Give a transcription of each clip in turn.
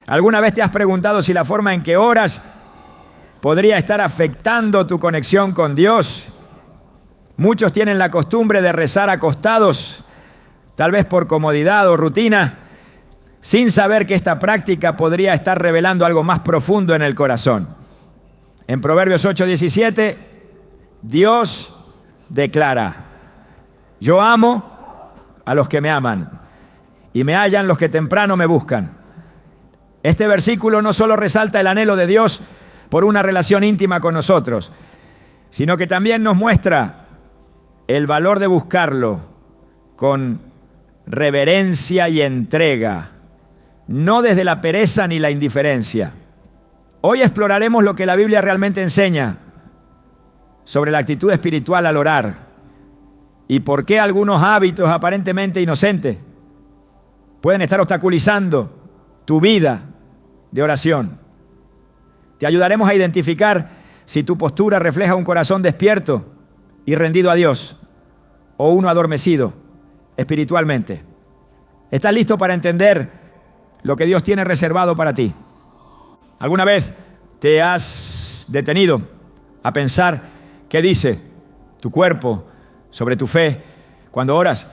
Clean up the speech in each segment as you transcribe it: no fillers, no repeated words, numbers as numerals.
¿Alguna vez te has preguntado si la forma en que oras podría estar afectando tu conexión con Dios? Muchos tienen la costumbre de rezar acostados, tal vez por comodidad o rutina, sin saber que esta práctica podría estar revelando algo más profundo en el corazón. En Proverbios 8:17, Dios declara: yo amo a los que me aman y me hallan los que temprano me buscan. Este versículo no solo resalta el anhelo de Dios por una relación íntima con nosotros, sino que también nos muestra el valor de buscarlo con reverencia y entrega, no desde la pereza ni la indiferencia. Hoy exploraremos lo que la Biblia realmente enseña sobre la actitud espiritual al orar y por qué algunos hábitos aparentemente inocentes pueden estar obstaculizando tu vida de oración. Te ayudaremos a identificar si tu postura refleja un corazón despierto y rendido a Dios o uno adormecido espiritualmente. ¿Estás listo para entender lo que Dios tiene reservado para ti? ¿Alguna vez te has detenido a pensar qué dice tu cuerpo sobre tu fe cuando oras?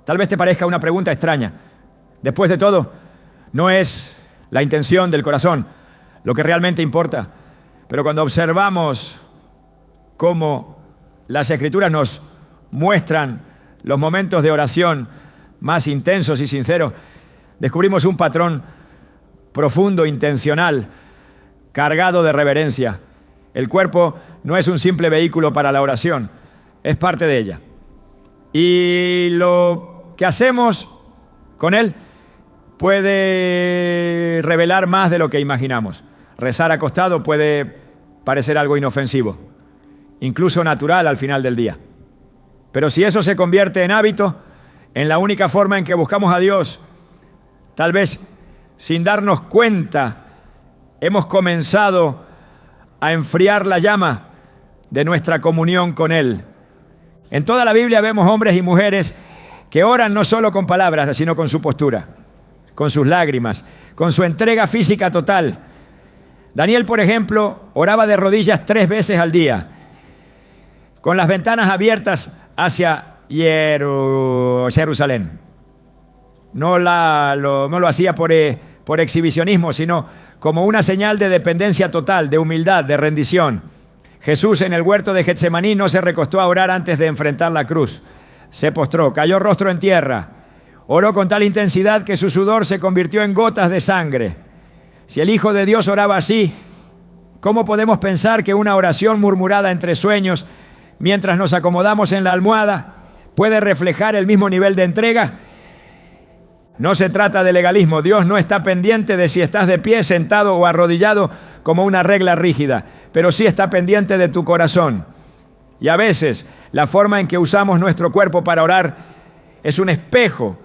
Tal vez te parezca una pregunta extraña. Después de todo, no es la intención del corazón lo que realmente importa. Pero cuando observamos cómo las Escrituras nos muestran los momentos de oración más intensos y sinceros, descubrimos un patrón profundo, intencional, cargado de reverencia. El cuerpo no es un simple vehículo para la oración, es parte de ella. Y lo que hacemos con él puede revelar más de lo que imaginamos. Rezar acostado puede parecer algo inofensivo, incluso natural al final del día. Pero si eso se convierte en hábito, en la única forma en que buscamos a Dios, tal vez sin darnos cuenta, hemos comenzado a enfriar la llama de nuestra comunión con Él. En toda la Biblia vemos hombres y mujeres que oran no solo con palabras, sino con su postura, con sus lágrimas, con su entrega física total. Daniel, por ejemplo, oraba de rodillas 3 veces al día, con las ventanas abiertas hacia Jerusalén. No lo hacía por exhibicionismo, sino como una señal de dependencia total, de humildad, de rendición. Jesús en el huerto de Getsemaní no se recostó a orar antes de enfrentar la cruz. Se postró, cayó rostro en tierra. Oró con tal intensidad que su sudor se convirtió en gotas de sangre. Si el Hijo de Dios oraba así, ¿cómo podemos pensar que una oración murmurada entre sueños, mientras nos acomodamos en la almohada, puede reflejar el mismo nivel de entrega? No se trata de legalismo. Dios no está pendiente de si estás de pie, sentado o arrodillado como una regla rígida, pero sí está pendiente de tu corazón. Y a veces la forma en que usamos nuestro cuerpo para orar es un espejo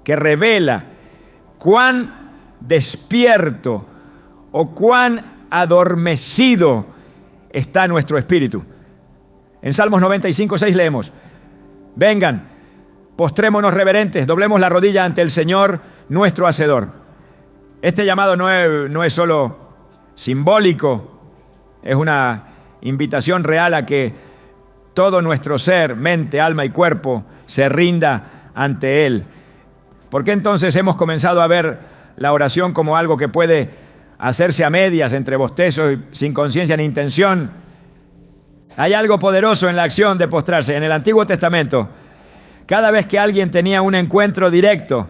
que revela cuán despierto o cuán adormecido está nuestro espíritu. En Salmos 95:6 leemos: vengan, postrémonos reverentes, doblemos la rodilla ante el Señor, nuestro Hacedor. Este llamado no es solo simbólico, es una invitación real a que todo nuestro ser, mente, alma y cuerpo se rinda ante Él. ¿Por qué entonces hemos comenzado a ver la oración como algo que puede hacerse a medias, entre bostezos y sin conciencia ni intención? Hay algo poderoso en la acción de postrarse. En el Antiguo Testamento, cada vez que alguien tenía un encuentro directo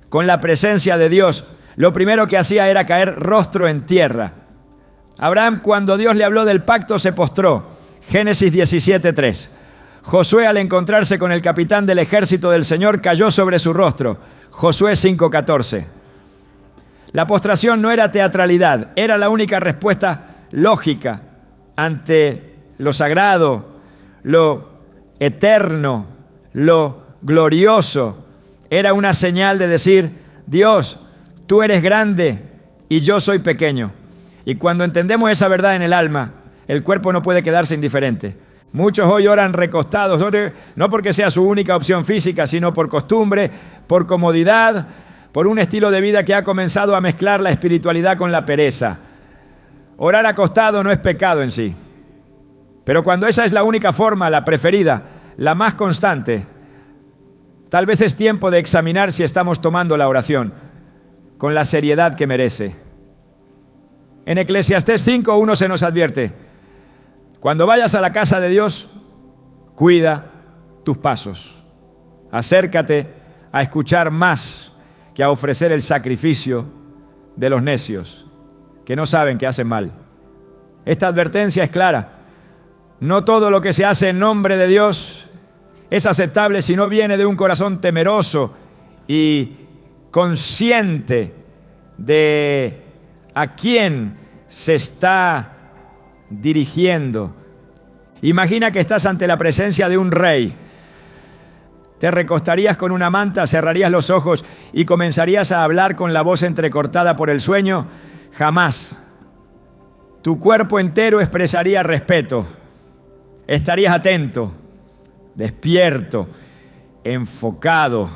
con la presencia de Dios, lo primero que hacía era caer rostro en tierra. Abraham, cuando Dios le habló del pacto, se postró. Génesis 17:3. Josué, al encontrarse con el capitán del ejército del Señor, cayó sobre su rostro. Josué 5:14. La postración no era teatralidad, era la única respuesta lógica ante lo sagrado, lo eterno, lo glorioso. Era una señal de decir: Dios, tú eres grande y yo soy pequeño. Y cuando entendemos esa verdad en el alma, el cuerpo no puede quedarse indiferente. Muchos hoy oran recostados, no porque sea su única opción física, sino por costumbre, por comodidad, por un estilo de vida que ha comenzado a mezclar la espiritualidad con la pereza. Orar acostado no es pecado en sí, pero cuando esa es la única forma, la preferida, la más constante, tal vez es tiempo de examinar si estamos tomando la oración con la seriedad que merece. En Eclesiastés 5:1 se nos advierte: cuando vayas a la casa de Dios, cuida tus pasos. Acércate a escuchar más que a ofrecer el sacrificio de los necios, que no saben que hacen mal. Esta advertencia es clara. No todo lo que se hace en nombre de Dios es aceptable si no viene de un corazón temeroso y consciente de a quién se está dirigiendo. Imagina que estás ante la presencia de un rey. Te recostarías con una manta, cerrarías los ojos y comenzarías a hablar con la voz entrecortada por el sueño. Jamás. Tu cuerpo entero expresaría respeto. Estarías atento, despierto, enfocado.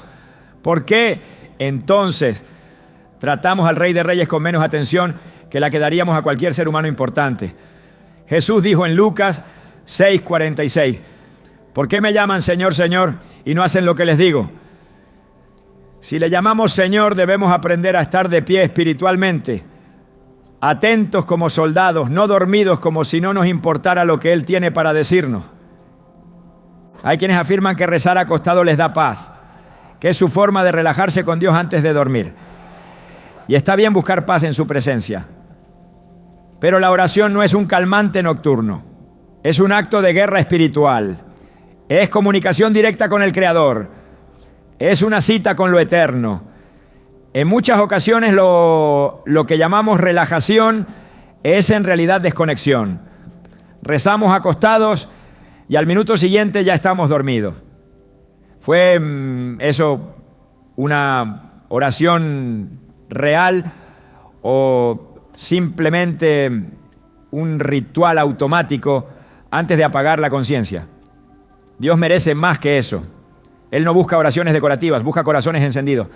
¿Por qué entonces tratamos al Rey de Reyes con menos atención que la que daríamos a cualquier ser humano importante? Jesús dijo en Lucas 6:46: ¿por qué me llaman Señor, Señor y no hacen lo que les digo? Si le llamamos Señor, debemos aprender a estar de pie espiritualmente, atentos como soldados, no dormidos como si no nos importara lo que Él tiene para decirnos. Hay quienes afirman que rezar acostado les da paz, que es su forma de relajarse con Dios antes de dormir. Y está bien buscar paz en su presencia. Pero la oración no es un calmante nocturno, es un acto de guerra espiritual. Es comunicación directa con el Creador. Es una cita con lo eterno. En muchas ocasiones lo que llamamos relajación es en realidad desconexión. Rezamos acostados y al minuto siguiente ya estamos dormidos. ¿Fue eso una oración real o simplemente un ritual automático antes de apagar la conciencia? Dios merece más que eso. Él no busca oraciones decorativas, busca corazones encendidos.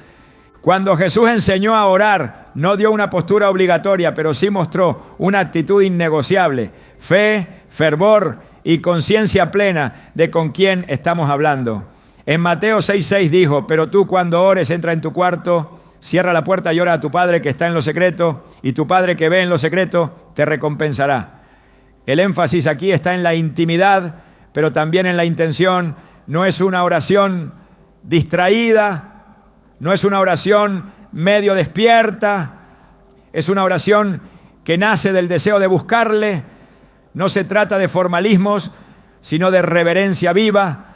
Cuando Jesús enseñó a orar, no dio una postura obligatoria, pero sí mostró una actitud innegociable, fe, fervor y conciencia plena de con quién estamos hablando. En Mateo 6:6 dijo: pero tú cuando ores, entra en tu cuarto, cierra la puerta y ora a tu Padre que está en lo secreto, y tu Padre que ve en lo secreto te recompensará. El énfasis aquí está en la intimidad, pero también en la intención. No es una oración distraída, no es una oración medio despierta, es una oración que nace del deseo de buscarle. No se trata de formalismos, sino de reverencia viva.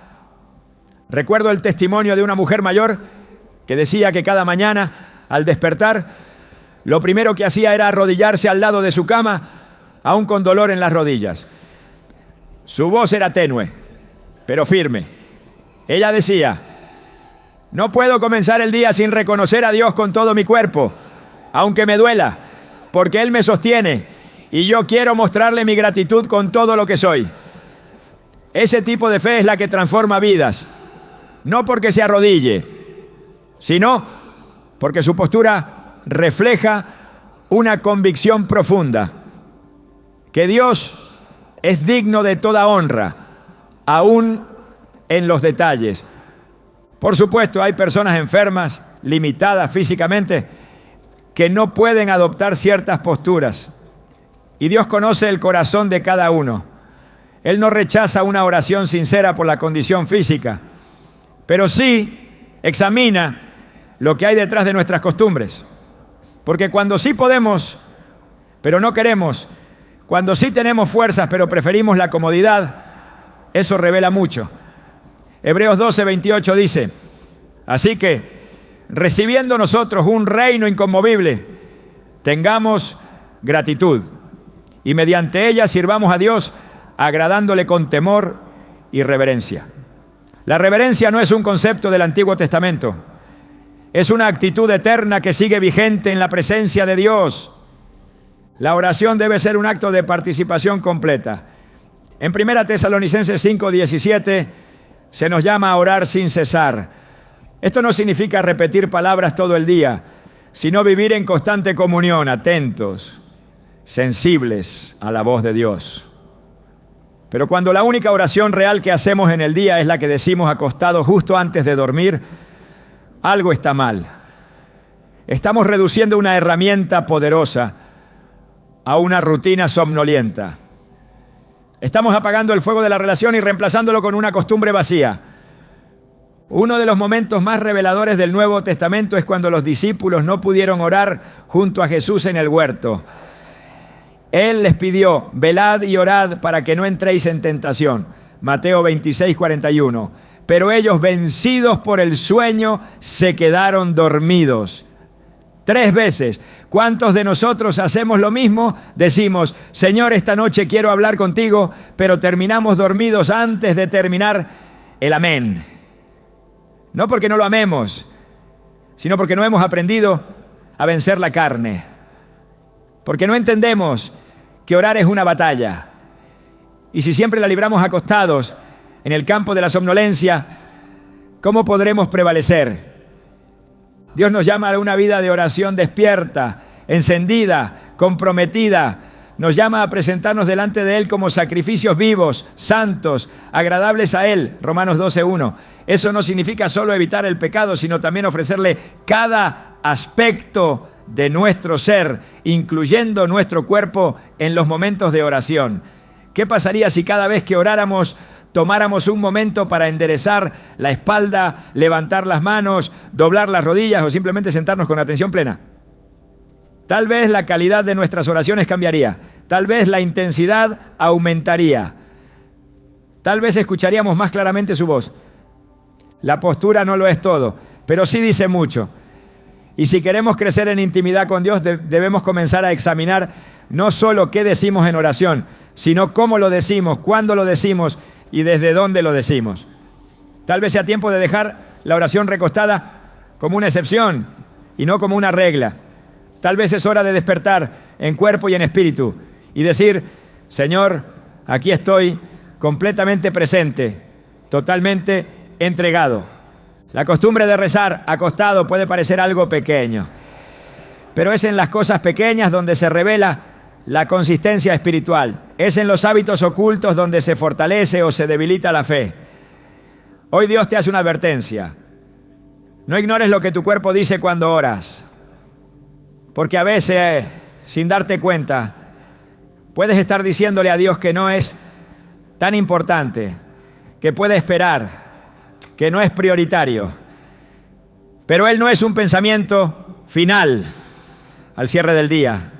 Recuerdo el testimonio de una mujer mayor que decía que cada mañana, al despertar, lo primero que hacía era arrodillarse al lado de su cama, aún con dolor en las rodillas. Su voz era tenue, pero firme. Ella decía: no puedo comenzar el día sin reconocer a Dios con todo mi cuerpo, aunque me duela, porque Él me sostiene y yo quiero mostrarle mi gratitud con todo lo que soy. Ese tipo de fe es la que transforma vidas, no porque se arrodille, sino porque su postura refleja una convicción profunda, que Dios es digno de toda honra, aún en los detalles. Por supuesto, hay personas enfermas, limitadas físicamente, que no pueden adoptar ciertas posturas. Y Dios conoce el corazón de cada uno. Él no rechaza una oración sincera por la condición física, pero sí examina lo que hay detrás de nuestras costumbres. Porque cuando sí podemos, pero no queremos, cuando sí tenemos fuerzas, pero preferimos la comodidad, eso revela mucho. Hebreos 12:28 dice: así que, recibiendo nosotros un reino inconmovible, tengamos gratitud y mediante ella sirvamos a Dios, agradándole con temor y reverencia. La reverencia no es un concepto del Antiguo Testamento, es una actitud eterna que sigue vigente en la presencia de Dios. La oración debe ser un acto de participación completa. En 1 Tesalonicenses 5:17 se nos llama a orar sin cesar. Esto no significa repetir palabras todo el día, sino vivir en constante comunión, atentos, sensibles a la voz de Dios. Pero cuando la única oración real que hacemos en el día es la que decimos acostados justo antes de dormir, algo está mal. Estamos reduciendo una herramienta poderosa a una rutina somnolienta. Estamos apagando el fuego de la relación y reemplazándolo con una costumbre vacía. Uno de los momentos más reveladores del Nuevo Testamento es cuando los discípulos no pudieron orar junto a Jesús en el huerto. Él les pidió: velad y orad para que no entréis en tentación. Mateo 26, 41. Pero ellos, vencidos por el sueño, se quedaron dormidos. 3 veces. ¿Cuántos de nosotros hacemos lo mismo? Decimos: Señor, esta noche quiero hablar contigo, pero terminamos dormidos antes de terminar el amén. No porque no lo amemos, sino porque no hemos aprendido a vencer la carne. Porque no entendemos que orar es una batalla. Y si siempre la libramos acostados en el campo de la somnolencia, ¿cómo podremos prevalecer? Dios nos llama a una vida de oración despierta, encendida, comprometida. Nos llama a presentarnos delante de Él como sacrificios vivos, santos, agradables a Él. Romanos 12:1. Eso no significa solo evitar el pecado, sino también ofrecerle cada aspecto de nuestro ser, incluyendo nuestro cuerpo en los momentos de oración. ¿Qué pasaría si cada vez que oráramos tomáramos un momento para enderezar la espalda, levantar las manos, doblar las rodillas o simplemente sentarnos con atención plena? Tal vez la calidad de nuestras oraciones cambiaría. Tal vez la intensidad aumentaría. Tal vez escucharíamos más claramente su voz. La postura no lo es todo, pero sí dice mucho. Y si queremos crecer en intimidad con Dios, debemos comenzar a examinar no solo qué decimos en oración, sino cómo lo decimos, cuándo lo decimos y desde dónde lo decimos. Tal vez sea tiempo de dejar la oración recostada como una excepción y no como una regla. Tal vez es hora de despertar en cuerpo y en espíritu y decir: Señor, aquí estoy completamente presente, totalmente entregado. La costumbre de rezar acostado puede parecer algo pequeño, pero es en las cosas pequeñas donde se revela la consistencia espiritual. Es en los hábitos ocultos donde se fortalece o se debilita la fe. Hoy Dios te hace una advertencia. No ignores lo que tu cuerpo dice cuando oras. Porque a veces, sin darte cuenta, puedes estar diciéndole a Dios que no es tan importante, que puede esperar, que no es prioritario. Pero Él no es un pensamiento final al cierre del día.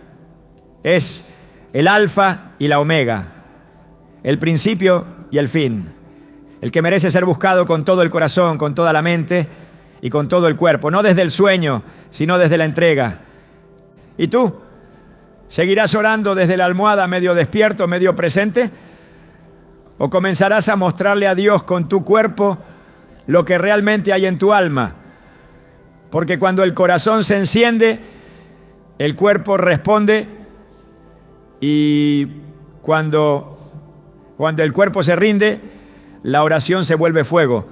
Es el alfa y la omega, el principio y el fin, el que merece ser buscado con todo el corazón, con toda la mente y con todo el cuerpo, no desde el sueño, sino desde la entrega. ¿Y tú? ¿Seguirás orando desde la almohada, medio despierto, medio presente? ¿O comenzarás a mostrarle a Dios con tu cuerpo lo que realmente hay en tu alma? Porque cuando el corazón se enciende, el cuerpo responde, y cuando el cuerpo se rinde, la oración se vuelve fuego.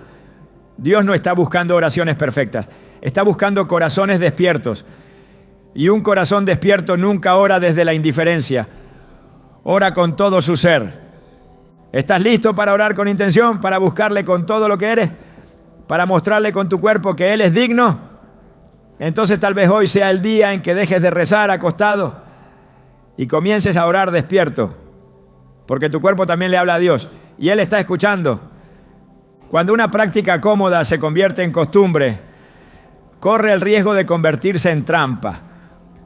Dios no está buscando oraciones perfectas, está buscando corazones despiertos. Y un corazón despierto nunca ora desde la indiferencia, ora con todo su ser. ¿Estás listo para orar con intención, para buscarle con todo lo que eres, para mostrarle con tu cuerpo que Él es digno? Entonces tal vez hoy sea el día en que dejes de rezar acostado y comiences a orar despierto, porque tu cuerpo también le habla a Dios y Él está escuchando. Cuando una práctica cómoda se convierte en costumbre, corre el riesgo de convertirse en trampa.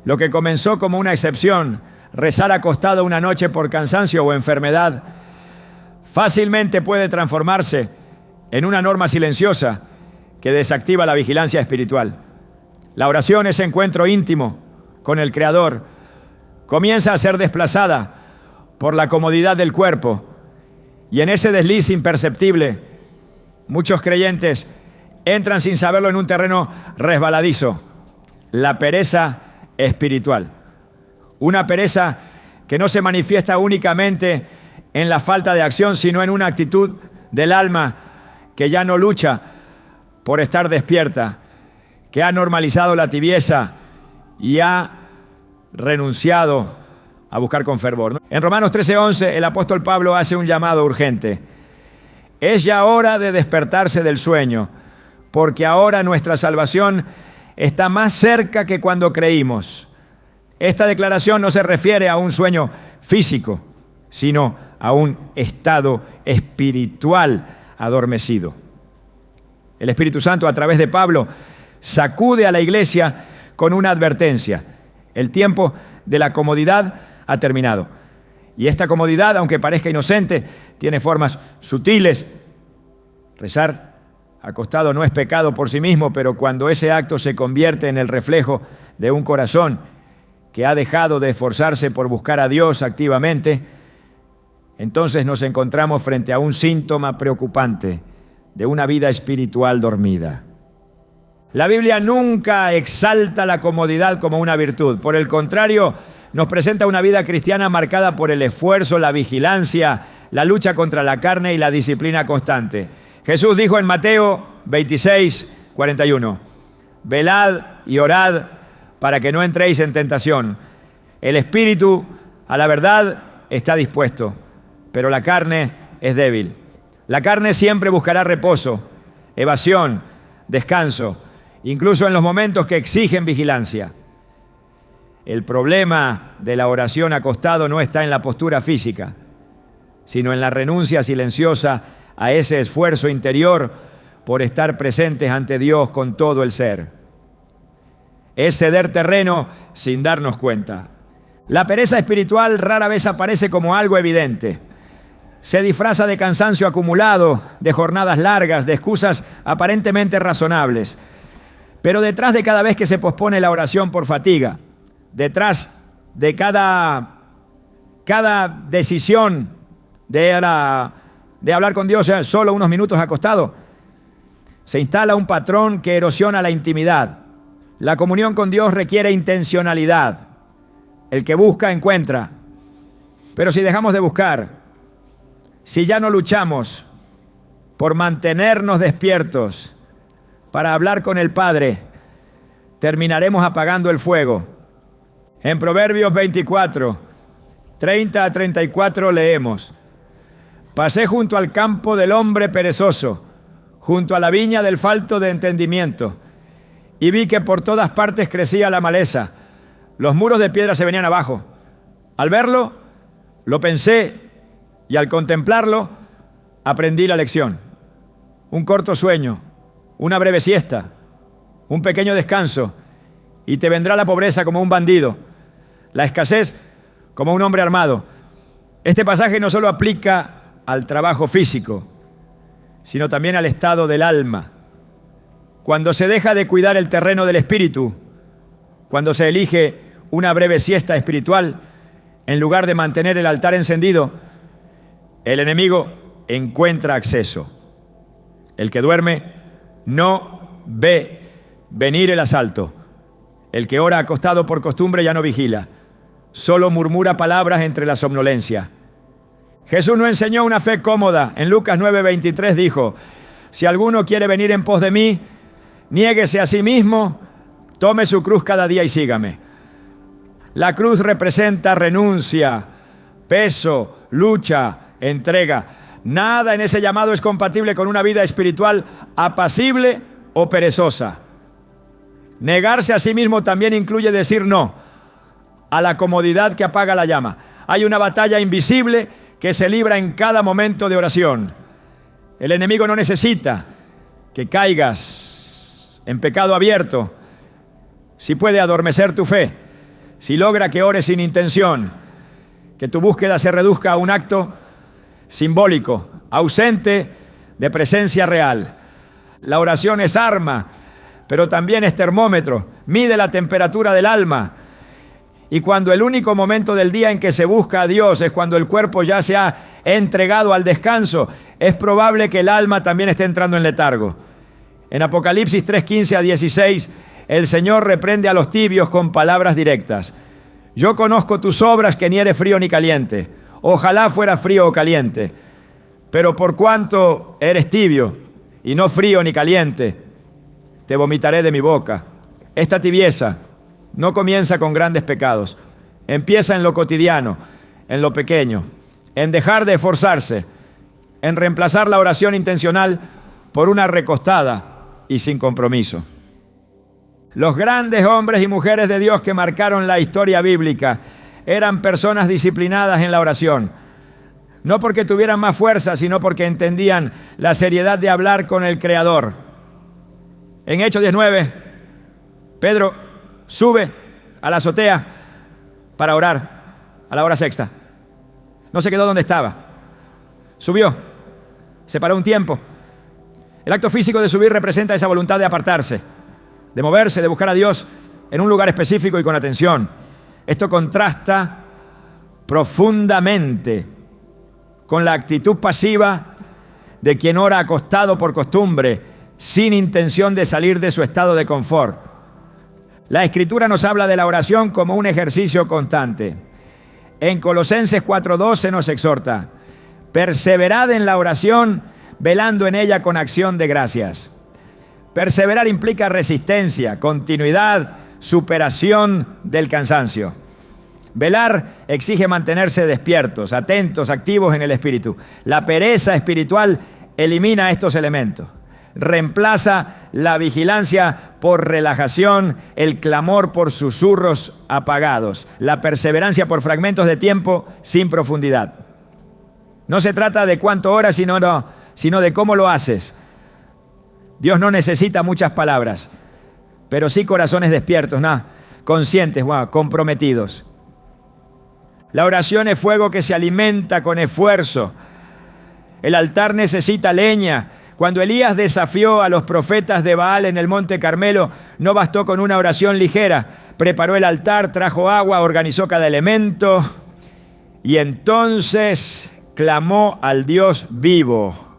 Lo que comenzó como una excepción, rezar acostado una noche por cansancio o enfermedad, fácilmente puede transformarse en una norma silenciosa que desactiva la vigilancia espiritual. La oración, ese encuentro íntimo con el Creador, comienza a ser desplazada por la comodidad del cuerpo, y en ese desliz imperceptible, muchos creyentes entran sin saberlo en un terreno resbaladizo, la pereza espiritual. Una pereza que no se manifiesta únicamente en la falta de acción, sino en una actitud del alma que ya no lucha por estar despierta, que ha normalizado la tibieza y ha renunciado a buscar con fervor. En Romanos 13:11, el apóstol Pablo hace un llamado urgente. Es ya hora de despertarse del sueño, porque ahora nuestra salvación está más cerca que cuando creímos. Esta declaración no se refiere a un sueño físico, sino a un estado espiritual adormecido. El Espíritu Santo, a través de Pablo, sacude a la iglesia con una advertencia. El tiempo de la comodidad ha terminado. Y esta comodidad, aunque parezca inocente, tiene formas sutiles. Rezar acostado no es pecado por sí mismo, pero cuando ese acto se convierte en el reflejo de un corazón que ha dejado de esforzarse por buscar a Dios activamente, entonces nos encontramos frente a un síntoma preocupante de una vida espiritual dormida. La Biblia nunca exalta la comodidad como una virtud. Por el contrario, nos presenta una vida cristiana marcada por el esfuerzo, la vigilancia, la lucha contra la carne y la disciplina constante. Jesús dijo en Mateo 26:41, velad y orad para que no entréis en tentación. El espíritu, a la verdad, está dispuesto, pero la carne es débil. La carne siempre buscará reposo, evasión, descanso, incluso en los momentos que exigen vigilancia. El problema de la oración acostado no está en la postura física, sino en la renuncia silenciosa a ese esfuerzo interior por estar presentes ante Dios con todo el ser. Es ceder terreno sin darnos cuenta. La pereza espiritual rara vez aparece como algo evidente. Se disfraza de cansancio acumulado, de jornadas largas, de excusas aparentemente razonables. Pero detrás de cada vez que se pospone la oración por fatiga, detrás de cada decisión de hablar con Dios solo unos minutos acostado, se instala un patrón que erosiona la intimidad. La comunión con Dios requiere intencionalidad. El que busca, encuentra. Pero si dejamos de buscar, si ya no luchamos por mantenernos despiertos para hablar con el Padre, terminaremos apagando el fuego. En Proverbios 24, 30 a 34 leemos: pasé junto al campo del hombre perezoso, junto a la viña del falto de entendimiento, y vi que por todas partes crecía la maleza. Los muros de piedra se venían abajo. Al verlo, lo pensé, y al contemplarlo, aprendí la lección. Un corto sueño, una breve siesta, un pequeño descanso, y te vendrá la pobreza como un bandido, la escasez como un hombre armado. Este pasaje no solo aplica al trabajo físico, sino también al estado del alma. Cuando se deja de cuidar el terreno del espíritu, cuando se elige una breve siesta espiritual, en lugar de mantener el altar encendido, el enemigo encuentra acceso. El que duerme no ve venir el asalto. El que ora acostado por costumbre ya no vigila, solo murmura palabras entre la somnolencia. Jesús no enseñó una fe cómoda. En Lucas 9:23 dijo: si alguno quiere venir en pos de mí, niéguese a sí mismo, tome su cruz cada día y sígame. La cruz representa renuncia, peso, lucha, entrega. Nada en ese llamado es compatible con una vida espiritual apacible o perezosa. Negarse a sí mismo también incluye decir no a la comodidad que apaga la llama. Hay una batalla invisible que se libra en cada momento de oración. El enemigo no necesita que caigas en pecado abierto. Si puede adormecer tu fe, si logra que ores sin intención, que tu búsqueda se reduzca a un acto simbólico, ausente de presencia real. La oración es arma, pero también es termómetro, mide la temperatura del alma. Y cuando el único momento del día en que se busca a Dios es cuando el cuerpo ya se ha entregado al descanso, es probable que el alma también esté entrando en letargo. En Apocalipsis 3:15 a 16, el Señor reprende a los tibios con palabras directas. Yo conozco tus obras, que ni eres frío ni caliente. Ojalá fuera frío o caliente. Pero por cuanto eres tibio y no frío ni caliente, te vomitaré de mi boca. Esta tibieza no comienza con grandes pecados. Empieza en lo cotidiano, en lo pequeño, en dejar de esforzarse, en reemplazar la oración intencional por una recostada y sin compromiso. Los grandes hombres y mujeres de Dios que marcaron la historia bíblica eran personas disciplinadas en la oración. No porque tuvieran más fuerza, sino porque entendían la seriedad de hablar con el Creador. En Hechos 19, Pedro sube a la azotea para orar a la hora sexta. No se quedó donde estaba. Subió, se paró un tiempo. El acto físico de subir representa esa voluntad de apartarse, de moverse, de buscar a Dios en un lugar específico y con atención. Esto contrasta profundamente con la actitud pasiva de quien ora acostado por costumbre, sin intención de salir de su estado de confort. La Escritura nos habla de la oración como un ejercicio constante. En Colosenses 4:2 se nos exhorta: perseverad en la oración, velando en ella con acción de gracias. Perseverar implica resistencia, continuidad, superación del cansancio. Velar exige mantenerse despiertos, atentos, activos en el espíritu. La pereza espiritual elimina estos elementos. Reemplaza la vigilancia por relajación, el clamor por susurros apagados, la perseverancia por fragmentos de tiempo sin profundidad. No se trata de cuánto oras, sino de cómo lo haces. Dios no necesita muchas palabras, pero sí corazones despiertos, conscientes, comprometidos. La oración es fuego que se alimenta con esfuerzo. El altar necesita leña. Cuando Elías desafió a los profetas de Baal en el Monte Carmelo, no bastó con una oración ligera. Preparó el altar, trajo agua, organizó cada elemento y entonces clamó al Dios vivo,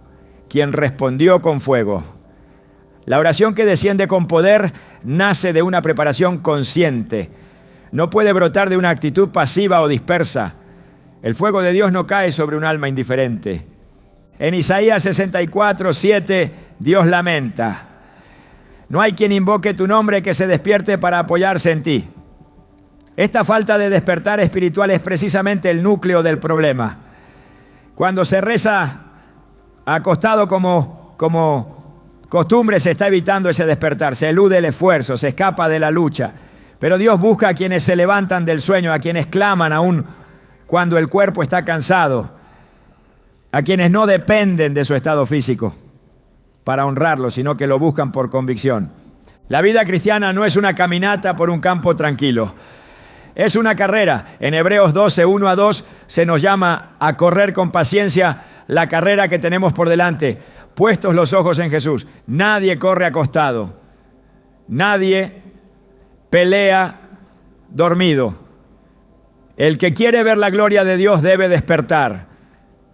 quien respondió con fuego. La oración que desciende con poder nace de una preparación consciente. No puede brotar de una actitud pasiva o dispersa. El fuego de Dios no cae sobre un alma indiferente. En Isaías 64:7, Dios lamenta: no hay quien invoque tu nombre que se despierte para apoyarse en ti. Esta falta de despertar espiritual es precisamente el núcleo del problema. Cuando se reza acostado como costumbre, se está evitando ese despertar, se elude el esfuerzo, se escapa de la lucha. Pero Dios busca a quienes se levantan del sueño, a quienes claman aún cuando el cuerpo está cansado, a quienes no dependen de su estado físico para honrarlo, sino que lo buscan por convicción. La vida cristiana no es una caminata por un campo tranquilo, es una carrera. En Hebreos 12:1-2 se nos llama a correr con paciencia la carrera que tenemos por delante, puestos los ojos en Jesús. Nadie corre acostado, nadie pelea dormido. El que quiere ver la gloria de Dios debe despertar.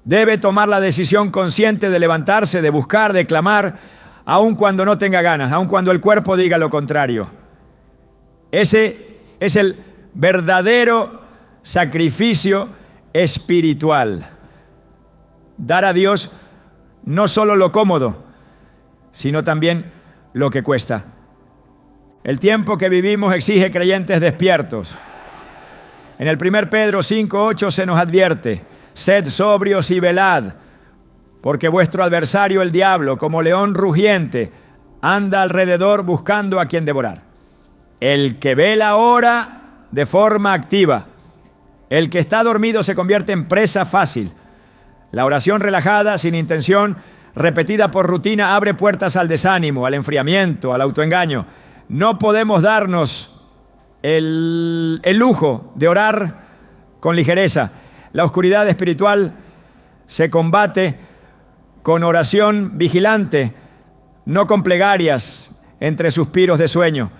Debe tomar la decisión consciente de levantarse, de buscar, de clamar, aun cuando no tenga ganas, aun cuando el cuerpo diga lo contrario. Ese es el verdadero sacrificio espiritual. Dar a Dios no solo lo cómodo, sino también lo que cuesta. El tiempo que vivimos exige creyentes despiertos. En el 1 Pedro 5:8 se nos advierte: sed sobrios y velad, porque vuestro adversario el diablo, como león rugiente, anda alrededor buscando a quien devorar. El que vela ora de forma activa. El que está dormido se convierte en presa fácil. La oración relajada, sin intención, repetida por rutina, abre puertas al desánimo, al enfriamiento, al autoengaño. No podemos darnos el lujo de orar con ligereza. La oscuridad espiritual se combate con oración vigilante, no con plegarias entre suspiros de sueño.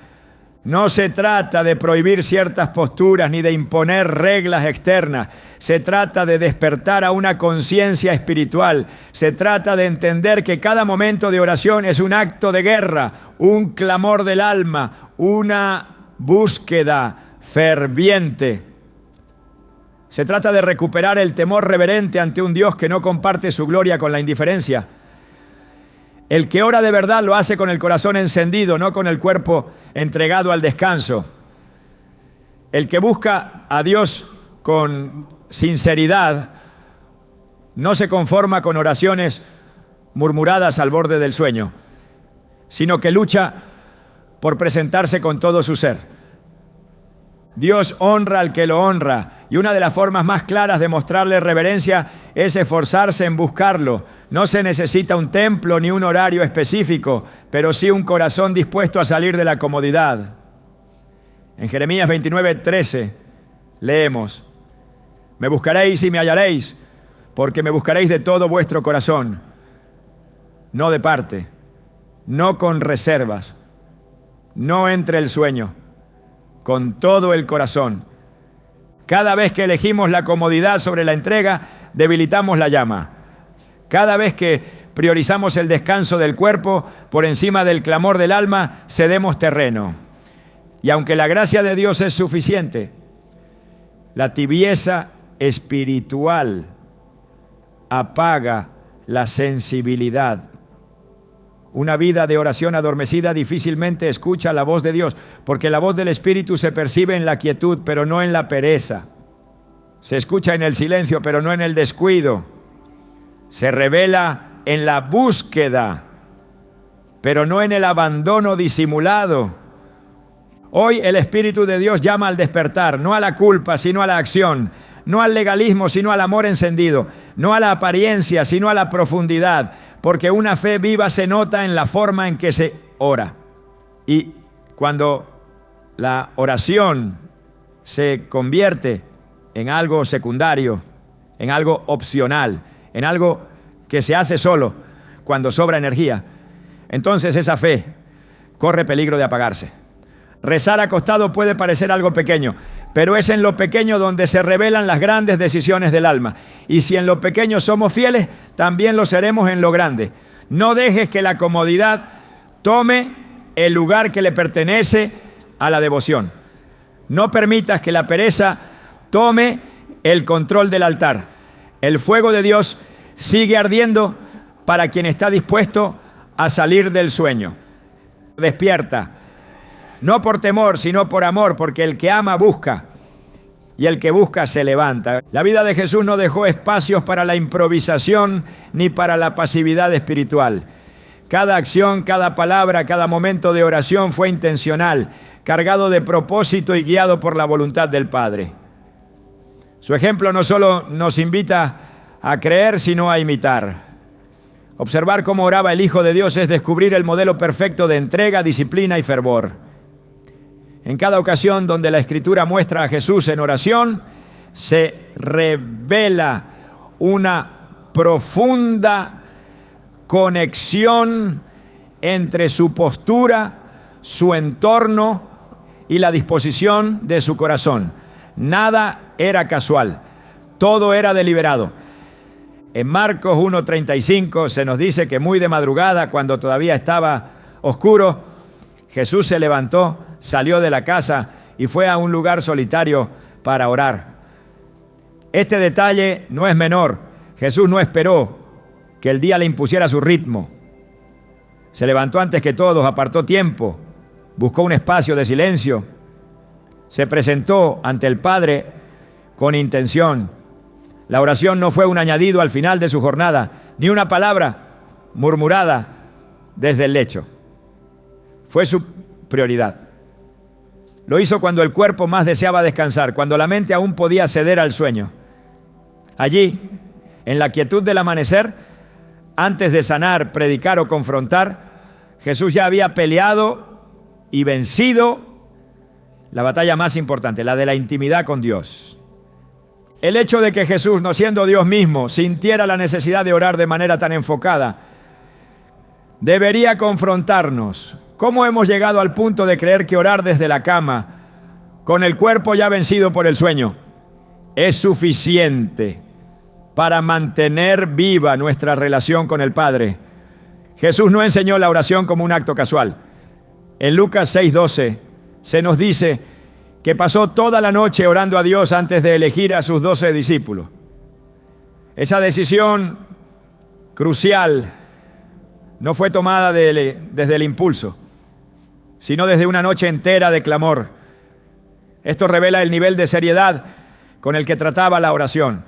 No se trata de prohibir ciertas posturas ni de imponer reglas externas. Se trata de despertar a una conciencia espiritual. Se trata de entender que cada momento de oración es un acto de guerra, un clamor del alma, una búsqueda ferviente. Se trata de recuperar el temor reverente ante un Dios que no comparte su gloria con la indiferencia. El que ora de verdad lo hace con el corazón encendido, no con el cuerpo entregado al descanso. El que busca a Dios con sinceridad no se conforma con oraciones murmuradas al borde del sueño, sino que lucha por presentarse con todo su ser. Dios honra al que lo honra, y una de las formas más claras de mostrarle reverencia es esforzarse en buscarlo. No se necesita un templo ni un horario específico, pero sí un corazón dispuesto a salir de la comodidad. En Jeremías 29:13 leemos: me buscaréis y me hallaréis, porque me buscaréis de todo vuestro corazón, no de parte, no con reservas, no entre el sueño, con todo el corazón. Cada vez que elegimos la comodidad sobre la entrega, debilitamos la llama. Cada vez que priorizamos el descanso del cuerpo por encima del clamor del alma, cedemos terreno. Y aunque la gracia de Dios es suficiente, la tibieza espiritual apaga la sensibilidad. Una vida de oración adormecida difícilmente escucha la voz de Dios, porque la voz del Espíritu se percibe en la quietud, pero no en la pereza. Se escucha en el silencio, pero no en el descuido. Se revela en la búsqueda, pero no en el abandono disimulado. Hoy el Espíritu de Dios llama al despertar, no a la culpa, sino a la acción, no al legalismo, sino al amor encendido, no a la apariencia, sino a la profundidad, porque una fe viva se nota en la forma en que se ora. Y cuando la oración se convierte en algo secundario, en algo opcional, en algo que se hace solo cuando sobra energía, entonces esa fe corre peligro de apagarse. Rezar acostado puede parecer algo pequeño, pero es en lo pequeño donde se revelan las grandes decisiones del alma. Y si en lo pequeño somos fieles, también lo seremos en lo grande. No dejes que la comodidad tome el lugar que le pertenece a la devoción. No permitas que la pereza tome el control del altar. El fuego de Dios sigue ardiendo para quien está dispuesto a salir del sueño. Despierta. No por temor, sino por amor, porque el que ama busca, y el que busca se levanta. La vida de Jesús no dejó espacios para la improvisación ni para la pasividad espiritual. Cada acción, cada palabra, cada momento de oración fue intencional, cargado de propósito y guiado por la voluntad del Padre. Su ejemplo no solo nos invita a creer, sino a imitar. Observar cómo oraba el Hijo de Dios es descubrir el modelo perfecto de entrega, disciplina y fervor. En cada ocasión donde la Escritura muestra a Jesús en oración, se revela una profunda conexión entre su postura, su entorno y la disposición de su corazón. Nada era casual, todo era deliberado. En Marcos 1:35 se nos dice que muy de madrugada, cuando todavía estaba oscuro, Jesús se levantó, salió de la casa y fue a un lugar solitario para orar. Este detalle no es menor. Jesús no esperó que el día le impusiera su ritmo. Se levantó antes que todos, apartó tiempo, buscó un espacio de silencio, se presentó ante el Padre con intención. La oración no fue un añadido al final de su jornada, ni una palabra murmurada desde el lecho. Fue su prioridad. Lo hizo cuando el cuerpo más deseaba descansar, cuando la mente aún podía ceder al sueño. Allí, en la quietud del amanecer, antes de sanar, predicar o confrontar, Jesús ya había peleado y vencido la batalla más importante, la de la intimidad con Dios. El hecho de que Jesús, no siendo Dios mismo, sintiera la necesidad de orar de manera tan enfocada, debería confrontarnos. ¿Cómo hemos llegado al punto de creer que orar desde la cama, con el cuerpo ya vencido por el sueño, es suficiente para mantener viva nuestra relación con el Padre? Jesús no enseñó la oración como un acto casual. En Lucas 6:12 se nos dice que pasó toda la noche orando a Dios antes de elegir a sus 12 discípulos. Esa decisión crucial no fue tomada desde el impulso, sino desde una noche entera de clamor. Esto revela el nivel de seriedad con el que trataba la oración.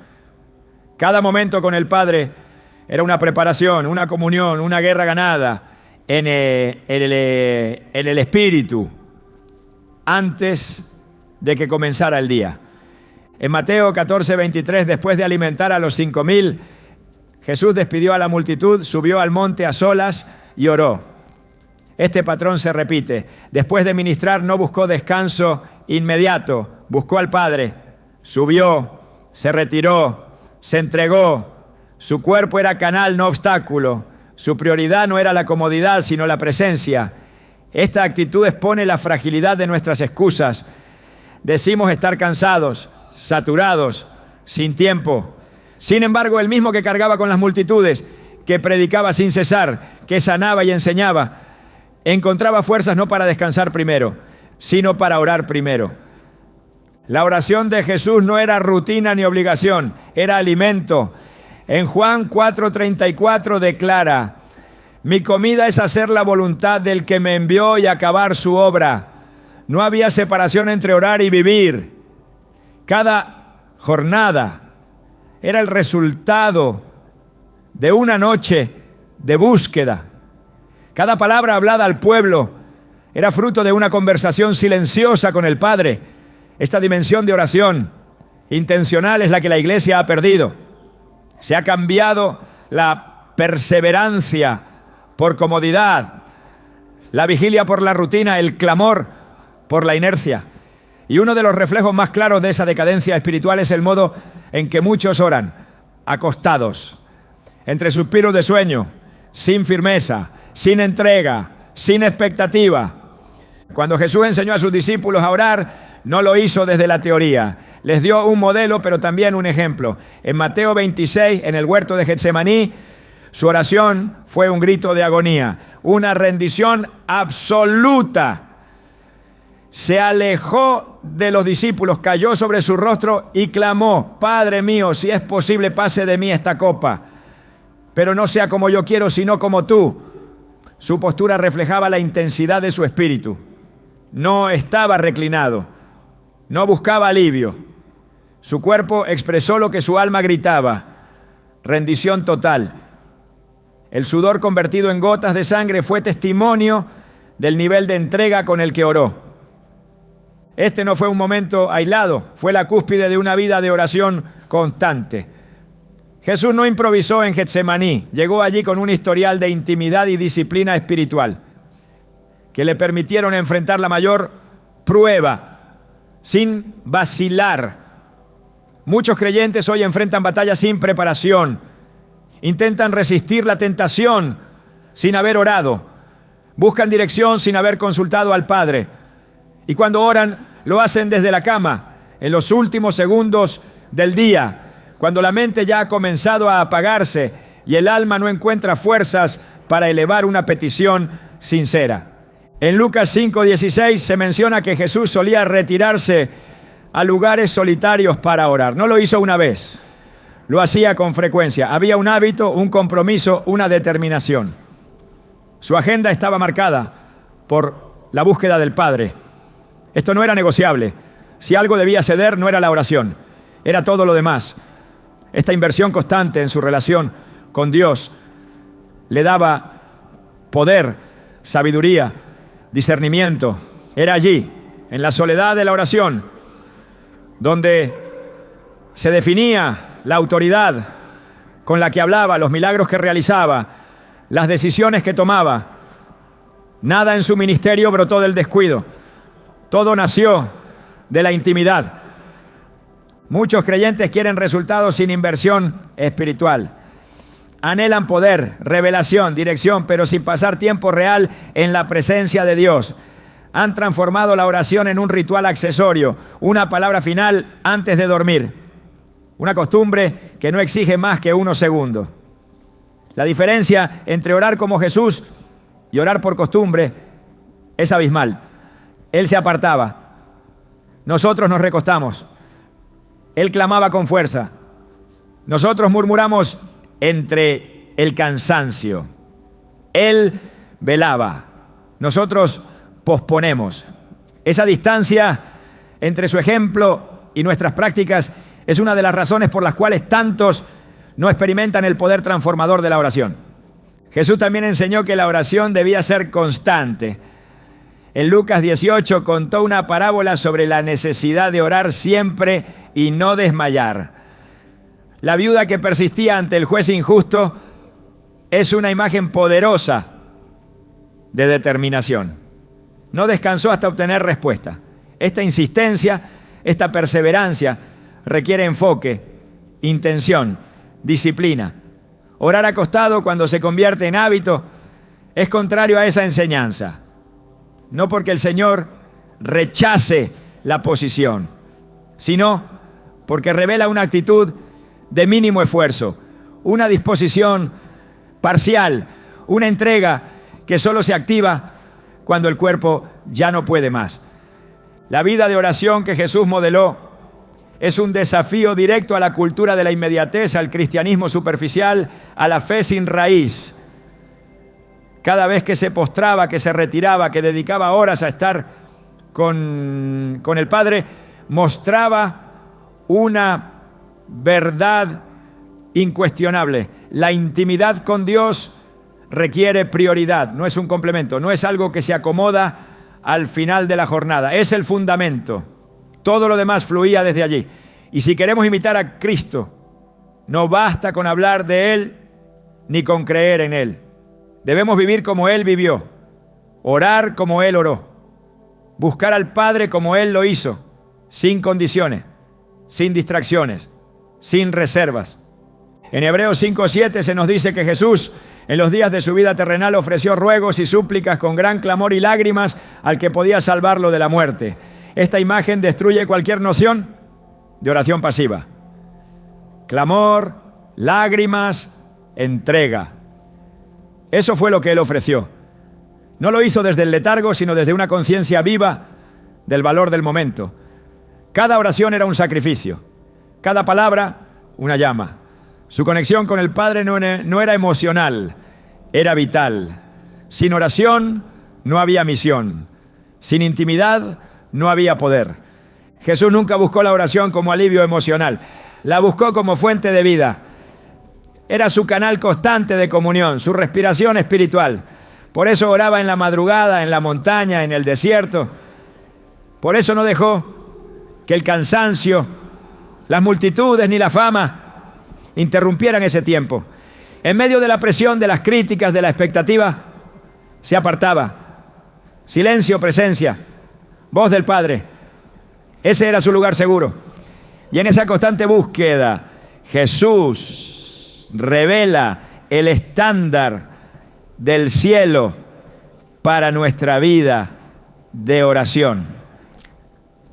Cada momento con el Padre era una preparación, una comunión, una guerra ganada en el Espíritu antes de que comenzara el día. En Mateo 14:23, después de alimentar a los 5,000, Jesús despidió a la multitud, subió al monte a solas y oró. Este patrón se repite. Después de ministrar, no buscó descanso inmediato, buscó al Padre, subió, se retiró, se entregó. Su cuerpo era canal, no obstáculo. Su prioridad no era la comodidad, sino la presencia. Esta actitud expone la fragilidad de nuestras excusas. Decimos estar cansados, saturados, sin tiempo. Sin embargo, el mismo que cargaba con las multitudes, que predicaba sin cesar, que sanaba y enseñaba, encontraba fuerzas no para descansar primero, sino para orar primero. La oración de Jesús no era rutina ni obligación, era alimento. En Juan 4:34 declara: mi comida es hacer la voluntad del que me envió y acabar su obra. No había separación entre orar y vivir. Cada jornada era el resultado de una noche de búsqueda. Cada palabra hablada al pueblo era fruto de una conversación silenciosa con el Padre. Esta dimensión de oración intencional es la que la Iglesia ha perdido. Se ha cambiado la perseverancia por comodidad, la vigilia por la rutina, el clamor por la inercia. Y uno de los reflejos más claros de esa decadencia espiritual es el modo en que muchos oran, acostados, entre suspiros de sueño, sin firmeza, sin entrega, sin expectativa. Cuando Jesús enseñó a sus discípulos a orar, no lo hizo desde la teoría. Les dio un modelo, pero también un ejemplo. En Mateo 26, en el huerto de Getsemaní, su oración fue un grito de agonía, una rendición absoluta. Se alejó de los discípulos, cayó sobre su rostro y clamó: Padre mío, si es posible, pase de mí esta copa, pero no sea como yo quiero, sino como tú. Su postura reflejaba la intensidad de su espíritu. No estaba reclinado, no buscaba alivio. Su cuerpo expresó lo que su alma gritaba: rendición total. El sudor convertido en gotas de sangre fue testimonio del nivel de entrega con el que oró. Este no fue un momento aislado, fue la cúspide de una vida de oración constante. Jesús no improvisó en Getsemaní, llegó allí con un historial de intimidad y disciplina espiritual que le permitieron enfrentar la mayor prueba sin vacilar. Muchos creyentes hoy enfrentan batallas sin preparación, intentan resistir la tentación sin haber orado, buscan dirección sin haber consultado al Padre. Y cuando oran, lo hacen desde la cama, en los últimos segundos del día, cuando la mente ya ha comenzado a apagarse y el alma no encuentra fuerzas para elevar una petición sincera. En Lucas 5:16 se menciona que Jesús solía retirarse a lugares solitarios para orar. No lo hizo una vez, lo hacía con frecuencia. Había un hábito, un compromiso, una determinación. Su agenda estaba marcada por la búsqueda del Padre. Esto no era negociable. Si algo debía ceder, no era la oración, era todo lo demás. Esta inversión constante en su relación con Dios le daba poder, sabiduría, discernimiento. Era allí, en la soledad de la oración, donde se definía la autoridad con la que hablaba, los milagros que realizaba, las decisiones que tomaba. Nada en su ministerio brotó del descuido. Todo nació de la intimidad. Muchos creyentes quieren resultados sin inversión espiritual. Anhelan poder, revelación, dirección, pero sin pasar tiempo real en la presencia de Dios. Han transformado la oración en un ritual accesorio, una palabra final antes de dormir. Una costumbre que no exige más que unos segundos. La diferencia entre orar como Jesús y orar por costumbre es abismal. Él se apartaba. Nosotros nos recostamos. Él clamaba con fuerza. Nosotros murmuramos entre el cansancio. Él velaba. Nosotros posponemos. Esa distancia entre su ejemplo y nuestras prácticas es una de las razones por las cuales tantos no experimentan el poder transformador de la oración. Jesús también enseñó que la oración debía ser constante. En Lucas 18 contó una parábola sobre la necesidad de orar siempre y no desmayar. La viuda que persistía ante el juez injusto es una imagen poderosa de determinación. No descansó hasta obtener respuesta. Esta insistencia, esta perseverancia requiere enfoque, intención, disciplina. Orar acostado cuando se convierte en hábito es contrario a esa enseñanza. No porque el Señor rechace la posición, sino porque revela una actitud de mínimo esfuerzo, una disposición parcial, una entrega que solo se activa cuando el cuerpo ya no puede más. La vida de oración que Jesús modeló es un desafío directo a la cultura de la inmediatez, al cristianismo superficial, a la fe sin raíz. Cada vez que se postraba, que se retiraba, que dedicaba horas a estar con el Padre, mostraba una verdad incuestionable. La intimidad con Dios requiere prioridad, no es un complemento, no es algo que se acomoda al final de la jornada, es el fundamento. Todo lo demás fluía desde allí. Y si queremos imitar a Cristo, no basta con hablar de Él ni con creer en Él. Debemos vivir como Él vivió, orar como Él oró, buscar al Padre como Él lo hizo, sin condiciones, sin distracciones, sin reservas. En Hebreos 5:7 se nos dice que Jesús, en los días de su vida terrenal, ofreció ruegos y súplicas con gran clamor y lágrimas al que podía salvarlo de la muerte. Esta imagen destruye cualquier noción de oración pasiva. Clamor, lágrimas, entrega. Eso fue lo que Él ofreció. No lo hizo desde el letargo, sino desde una conciencia viva del valor del momento. Cada oración era un sacrificio, cada palabra una llama. Su conexión con el Padre no era emocional, era vital. Sin oración no había misión. Sin intimidad no había poder. Jesús nunca buscó la oración como alivio emocional, la buscó como fuente de vida. Era su canal constante de comunión, su respiración espiritual. Por eso oraba en la madrugada, en la montaña, en el desierto. Por eso no dejó que el cansancio, las multitudes ni la fama interrumpieran ese tiempo. En medio de la presión, de las críticas, de la expectativa, se apartaba. Silencio, presencia, voz del Padre. Ese era su lugar seguro. Y en esa constante búsqueda, Jesús revela el estándar del cielo para nuestra vida de oración.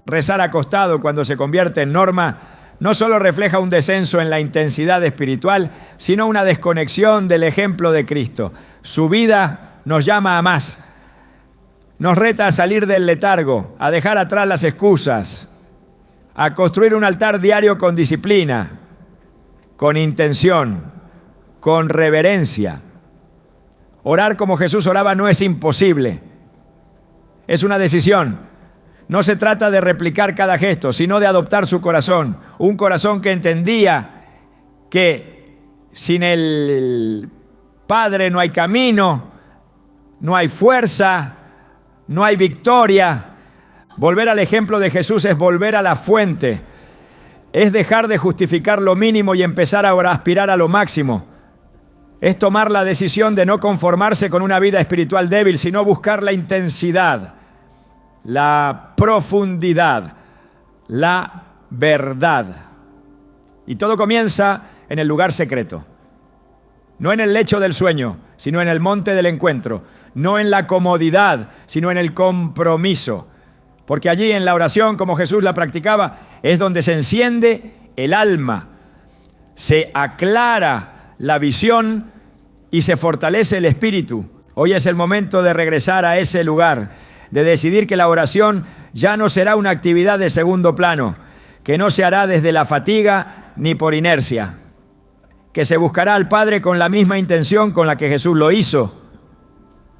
Rezar acostado cuando se convierte en norma no solo refleja un descenso en la intensidad espiritual, sino una desconexión del ejemplo de Cristo. Su vida nos llama a más. Nos reta a salir del letargo, a dejar atrás las excusas, a construir un altar diario con disciplina, con intención, con reverencia. Orar como Jesús oraba no es imposible, es una decisión. No se trata de replicar cada gesto, sino de adoptar su corazón, un corazón que entendía que sin el Padre no hay camino, no hay fuerza, no hay victoria. Volver al ejemplo de Jesús es volver a la fuente, es dejar de justificar lo mínimo y empezar a aspirar a lo máximo. Es tomar la decisión de no conformarse con una vida espiritual débil, sino buscar la intensidad, la profundidad, la verdad. Y todo comienza en el lugar secreto. No en el lecho del sueño, sino en el monte del encuentro. No en la comodidad, sino en el compromiso. Porque allí en la oración, como Jesús la practicaba, es donde se enciende el alma, se aclara la visión y se fortalece el espíritu. Hoy es el momento de regresar a ese lugar, de decidir que la oración ya no será una actividad de segundo plano, que no se hará desde la fatiga ni por inercia, que se buscará al Padre con la misma intención con la que Jesús lo hizo,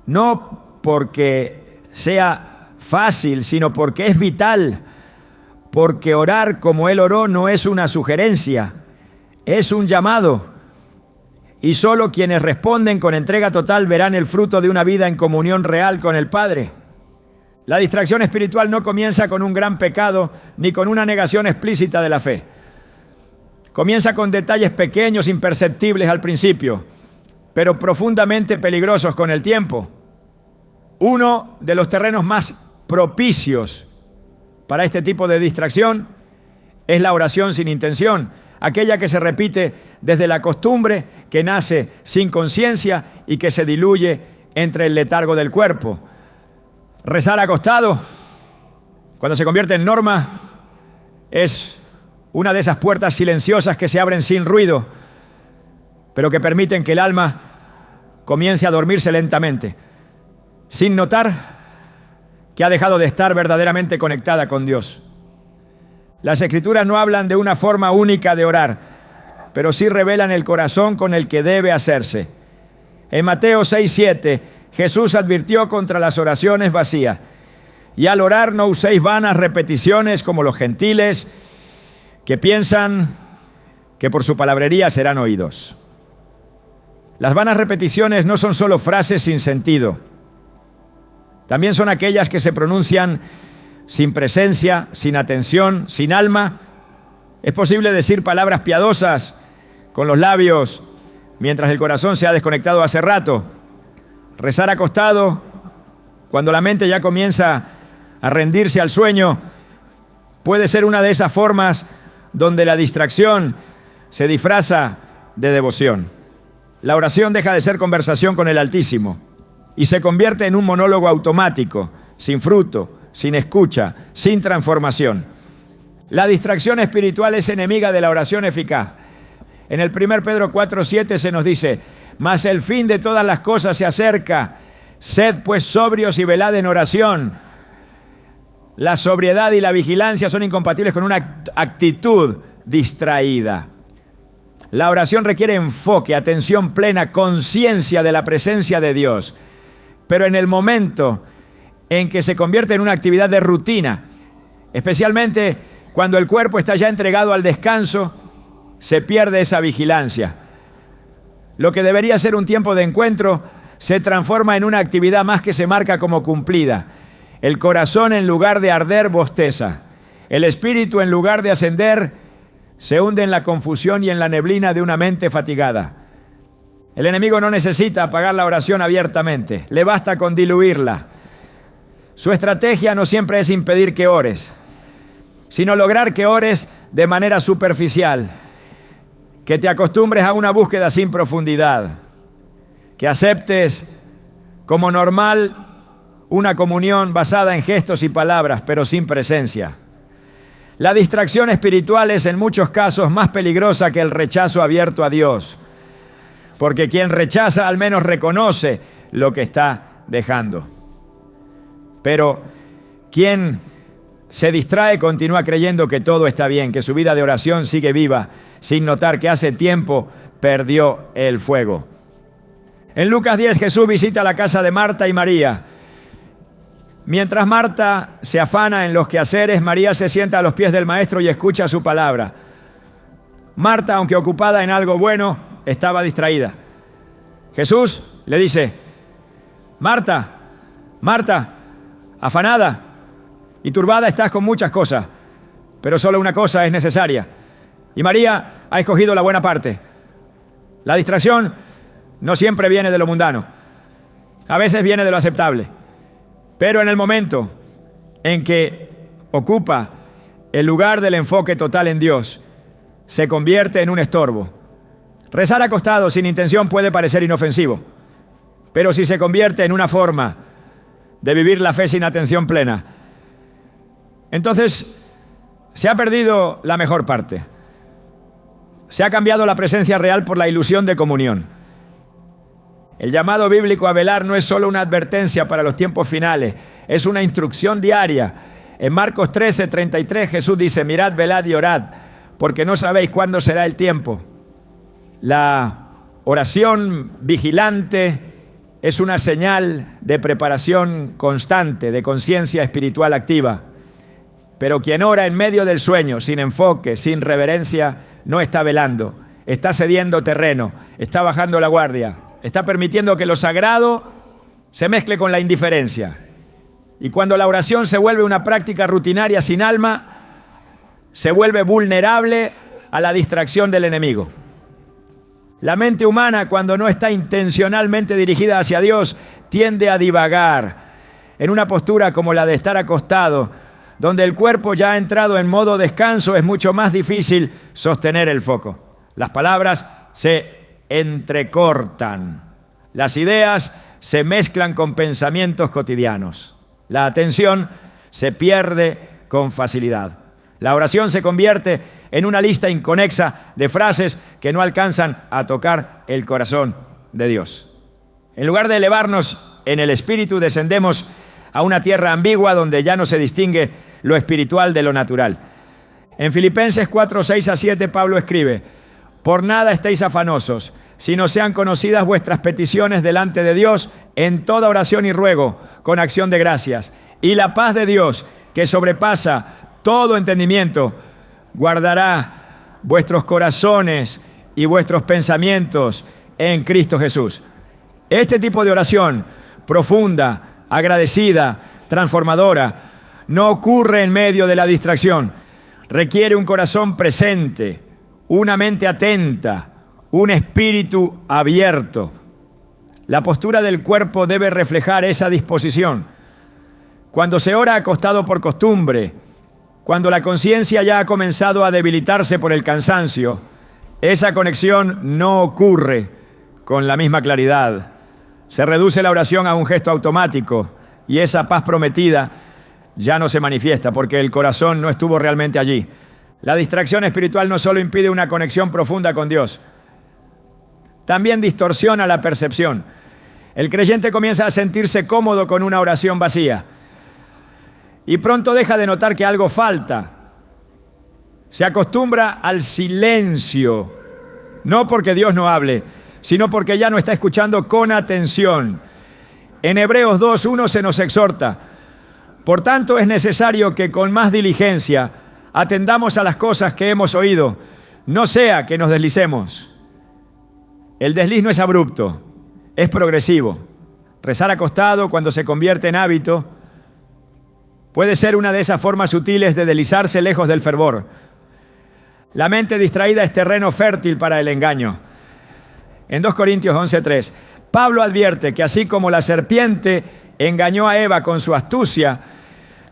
no porque sea fácil, sino porque es vital, porque orar como Él oró no es una sugerencia, es un llamado. Y solo quienes responden con entrega total verán el fruto de una vida en comunión real con el Padre. La distracción espiritual no comienza con un gran pecado ni con una negación explícita de la fe. Comienza con detalles pequeños, imperceptibles al principio, pero profundamente peligrosos con el tiempo. Uno de los terrenos más propicios para este tipo de distracción es la oración sin intención, aquella que se repite desde la costumbre, que nace sin conciencia y que se diluye entre el letargo del cuerpo. Rezar acostado, cuando se convierte en norma, es una de esas puertas silenciosas que se abren sin ruido, pero que permiten que el alma comience a dormirse lentamente, sin notar que ha dejado de estar verdaderamente conectada con Dios. Las Escrituras no hablan de una forma única de orar, pero sí revelan el corazón con el que debe hacerse. En Mateo 6:7, Jesús advirtió contra las oraciones vacías. Y al orar no uséis vanas repeticiones como los gentiles, que piensan que por su palabrería serán oídos. Las vanas repeticiones no son solo frases sin sentido. También son aquellas que se pronuncian sin presencia, sin atención, sin alma. Es posible decir palabras piadosas con los labios mientras el corazón se ha desconectado hace rato. Rezar acostado cuando la mente ya comienza a rendirse al sueño puede ser una de esas formas donde la distracción se disfraza de devoción. La oración deja de ser conversación con el Altísimo y se convierte en un monólogo automático, sin fruto, sin escucha, sin transformación. La distracción espiritual es enemiga de la oración eficaz. En el 1 Pedro 4:7 se nos dice: mas el fin de todas las cosas se acerca, sed pues sobrios y velad en oración. La sobriedad y la vigilancia son incompatibles con una actitud distraída. La oración requiere enfoque, atención plena, conciencia de la presencia de Dios. Pero en el momento en que se convierte en una actividad de rutina, especialmente cuando el cuerpo está ya entregado al descanso, se pierde esa vigilancia. Lo que debería ser un tiempo de encuentro se transforma en una actividad más que se marca como cumplida. El corazón, en lugar de arder, bosteza. El espíritu, en lugar de ascender, se hunde en la confusión y en la neblina de una mente fatigada. El enemigo no necesita apagar la oración abiertamente, le basta con diluirla. Su estrategia no siempre es impedir que ores, sino lograr que ores de manera superficial, que te acostumbres a una búsqueda sin profundidad, que aceptes como normal una comunión basada en gestos y palabras, pero sin presencia. La distracción espiritual es en muchos casos más peligrosa que el rechazo abierto a Dios, porque quien rechaza al menos reconoce lo que está dejando. Pero quien se distrae continúa creyendo que todo está bien, que su vida de oración sigue viva, sin notar que hace tiempo perdió el fuego. En Lucas 10, Jesús visita la casa de Marta y María. Mientras Marta se afana en los quehaceres, María se sienta a los pies del Maestro y escucha su palabra. Marta, aunque ocupada en algo bueno, estaba distraída. Jesús le dice: Marta, Marta, afanada y turbada estás con muchas cosas, pero solo una cosa es necesaria. Y María ha escogido la buena parte. La distracción no siempre viene de lo mundano. A veces viene de lo aceptable. Pero en el momento en que ocupa el lugar del enfoque total en Dios, se convierte en un estorbo. Rezar acostado sin intención puede parecer inofensivo, pero si se convierte en una forma de vivir la fe sin atención plena, entonces se ha perdido la mejor parte. Se ha cambiado la presencia real por la ilusión de comunión. El llamado bíblico a velar no es solo una advertencia para los tiempos finales, es una instrucción diaria. En Marcos 13:33 Jesús dice: mirad, velad y orad, porque no sabéis cuándo será el tiempo. La oración vigilante es una señal de preparación constante, de conciencia espiritual activa. Pero quien ora en medio del sueño, sin enfoque, sin reverencia, no está velando, está cediendo terreno, está bajando la guardia, está permitiendo que lo sagrado se mezcle con la indiferencia. Y cuando la oración se vuelve una práctica rutinaria sin alma, se vuelve vulnerable a la distracción del enemigo. La mente humana, cuando no está intencionalmente dirigida hacia Dios, tiende a divagar en una postura como la de estar acostado, donde el cuerpo ya ha entrado en modo descanso. Es mucho más difícil sostener el foco. Las palabras se entrecortan. Las ideas se mezclan con pensamientos cotidianos. La atención se pierde con facilidad. La oración se convierte en una lista inconexa de frases que no alcanzan a tocar el corazón de Dios. En lugar de elevarnos en el espíritu, descendemos a una tierra ambigua donde ya no se distingue lo espiritual de lo natural. En Filipenses 4, 6 a 7, Pablo escribe: por nada estéis afanosos, sino sean conocidas vuestras peticiones delante de Dios en toda oración y ruego, con acción de gracias. Y la paz de Dios, que sobrepasa todo entendimiento, guardará vuestros corazones y vuestros pensamientos en Cristo Jesús. Este tipo de oración profunda, agradecida, transformadora, no ocurre en medio de la distracción. Requiere un corazón presente, una mente atenta, un espíritu abierto. La postura del cuerpo debe reflejar esa disposición. Cuando se ora acostado por costumbre, cuando la conciencia ya ha comenzado a debilitarse por el cansancio, esa conexión no ocurre con la misma claridad. Se reduce la oración a un gesto automático y esa paz prometida ya no se manifiesta porque el corazón no estuvo realmente allí. La distracción espiritual no solo impide una conexión profunda con Dios, también distorsiona la percepción. El creyente comienza a sentirse cómodo con una oración vacía y pronto deja de notar que algo falta. Se acostumbra al silencio, no porque Dios no hable, sino porque ya no está escuchando con atención. En Hebreos 2:1 se nos exhorta: por tanto es necesario que con más diligencia atendamos a las cosas que hemos oído, no sea que nos deslicemos. El desliz no es abrupto, es progresivo. Rezar acostado, cuando se convierte en hábito, puede ser una de esas formas sutiles de deslizarse lejos del fervor. La mente distraída es terreno fértil para el engaño. En 2 Corintios 11:3, Pablo advierte que así como la serpiente engañó a Eva con su astucia,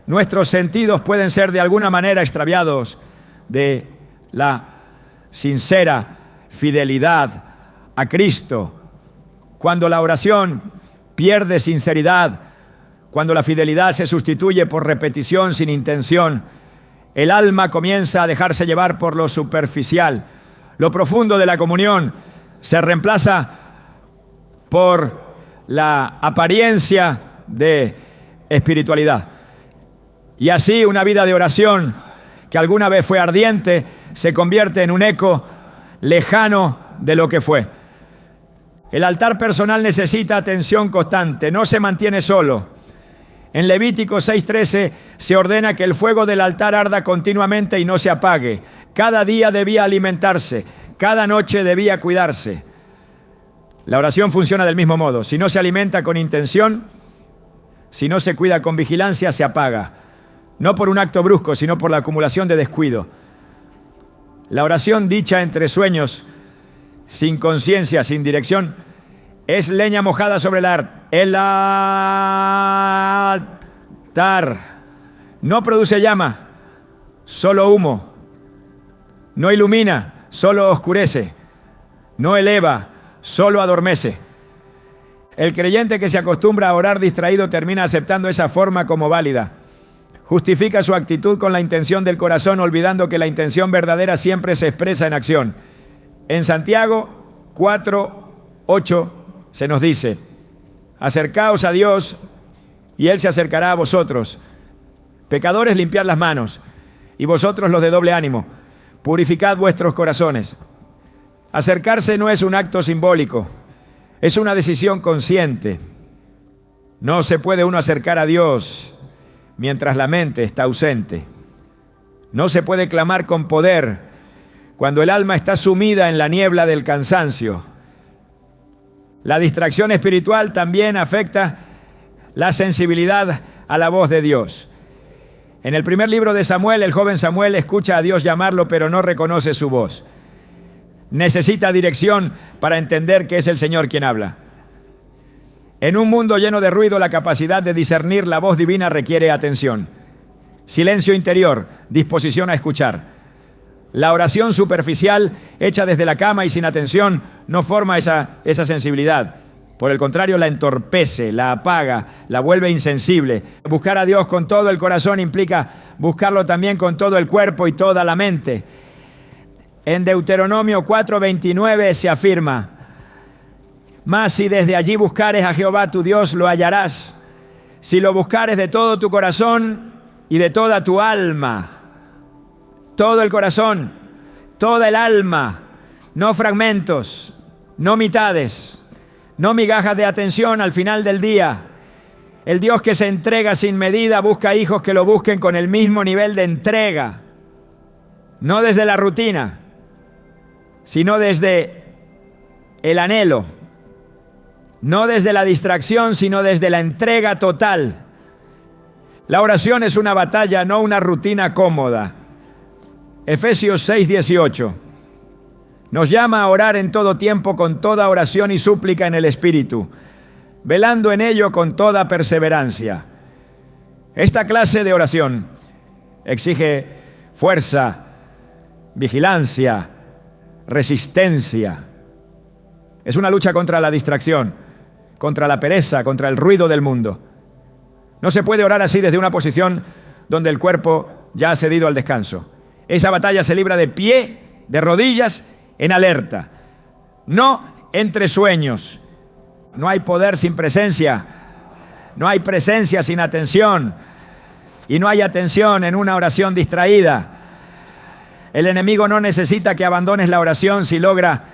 nuestros sentidos pueden ser de alguna manera extraviados de la sincera fidelidad a Cristo. Cuando la oración pierde sinceridad, cuando la fidelidad se sustituye por repetición sin intención, el alma comienza a dejarse llevar por lo superficial. Lo profundo de la comunión se reemplaza por la apariencia de espiritualidad. Y así una vida de oración que alguna vez fue ardiente se convierte en un eco lejano de lo que fue. El altar personal necesita atención constante, no se mantiene solo. En Levítico 6:13 se ordena que el fuego del altar arda continuamente y no se apague. Cada día debía alimentarse, cada noche debía cuidarse. La oración funciona del mismo modo. Si no se alimenta con intención, si no se cuida con vigilancia, se apaga. No por un acto brusco, sino por la acumulación de descuido. La oración dicha entre sueños, sin conciencia, sin dirección, es leña mojada sobre el altar. No produce llama, solo humo. No ilumina, solo oscurece. No eleva, solo adormece. El creyente que se acostumbra a orar distraído termina aceptando esa forma como válida. Justifica su actitud con la intención del corazón, olvidando que la intención verdadera siempre se expresa en acción. En Santiago 4:8 se nos dice: acercaos a Dios y Él se acercará a vosotros. Pecadores, limpiad las manos, y vosotros los de doble ánimo, purificad vuestros corazones. Acercarse no es un acto simbólico, Es una decisión consciente. No se puede uno acercar a Dios mientras la mente está ausente. No se puede clamar con poder cuando el alma está sumida en la niebla del cansancio. La distracción espiritual también afecta la sensibilidad a la voz de Dios. En el primer libro de Samuel, el joven Samuel escucha a Dios llamarlo, pero no reconoce su voz. Necesita dirección para entender que es el Señor quien habla. En un mundo lleno de ruido, la capacidad de discernir la voz divina requiere atención, silencio interior, disposición a escuchar. La oración superficial, hecha desde la cama y sin atención, no forma esa sensibilidad. Por el contrario, la entorpece, la apaga, la vuelve insensible. Buscar a Dios con todo el corazón implica buscarlo también con todo el cuerpo y toda la mente. En Deuteronomio 4:29 se afirma: mas si desde allí buscares a Jehová tu Dios, lo hallarás, si lo buscares de todo tu corazón y de toda tu alma. Todo el corazón, toda el alma, no fragmentos, no mitades, no migajas de atención al final del día. El Dios que se entrega sin medida busca hijos que lo busquen con el mismo nivel de entrega, no desde la rutina, sino desde el anhelo, no desde la distracción, sino desde la entrega total. La oración es una batalla, no una rutina cómoda. Efesios 6:18 nos llama a orar en todo tiempo con toda oración y súplica en el Espíritu, velando en ello con toda perseverancia. Esta clase de oración exige fuerza, vigilancia, resistencia. Es una lucha contra la distracción, contra la pereza, contra el ruido del mundo. No se puede orar así desde una posición donde el cuerpo ya ha cedido al descanso. Esa batalla se libra de pie, de rodillas, en alerta, no entre sueños. No hay poder sin presencia, no hay presencia sin atención, y no hay atención en una oración distraída. El enemigo no necesita que abandones la oración si logra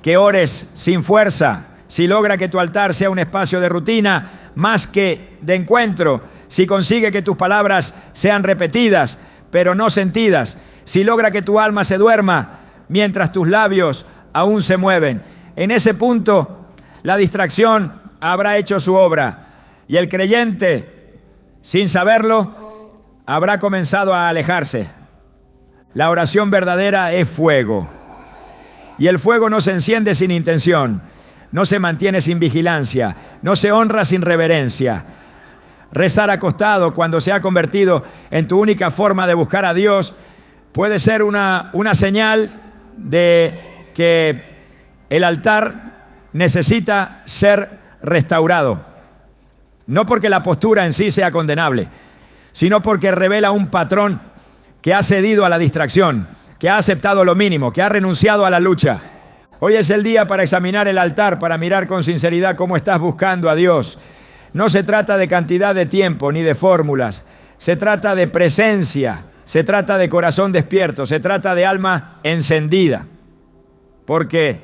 que ores sin fuerza, si logra que tu altar sea un espacio de rutina más que de encuentro, si consigue que tus palabras sean repetidas pero no sentidas, si logra que tu alma se duerma mientras tus labios aún se mueven. En ese punto, la distracción habrá hecho su obra y el creyente, sin saberlo, habrá comenzado a alejarse. La oración verdadera es fuego, y el fuego no se enciende sin intención, no se mantiene sin vigilancia, no se honra sin reverencia. Rezar acostado cuando se ha convertido en tu única forma de buscar a Dios puede ser una señal de que el altar necesita ser restaurado. No porque la postura en sí sea condenable, sino porque revela un patrón que ha cedido a la distracción, que ha aceptado lo mínimo, que ha renunciado a la lucha. Hoy es el día para examinar el altar, para mirar con sinceridad cómo estás buscando a Dios. No se trata de cantidad de tiempo ni de fórmulas, se trata de presencia, se trata de corazón despierto, se trata de alma encendida. Porque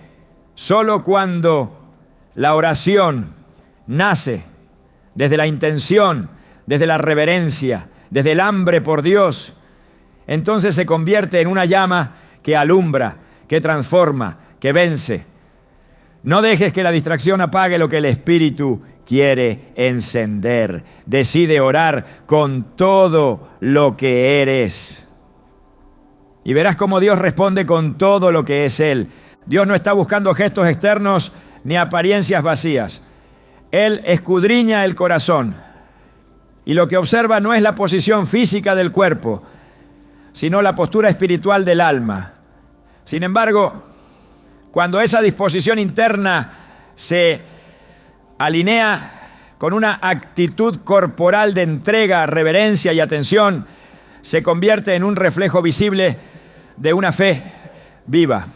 solo cuando la oración nace desde la intención, desde la reverencia, desde el hambre por Dios, entonces se convierte en una llama que alumbra, que transforma, que vence. No dejes que la distracción apague lo que el Espíritu quiere encender. Decide orar con todo lo que eres. Y verás cómo Dios responde con todo lo que es Él. Dios no está buscando gestos externos ni apariencias vacías. Él escudriña el corazón. Y lo que observa no es la posición física del cuerpo, sino la postura espiritual del alma. Sin embargo, cuando esa disposición interna se alinea con una actitud corporal de entrega, reverencia y atención, se convierte en un reflejo visible de una fe viva.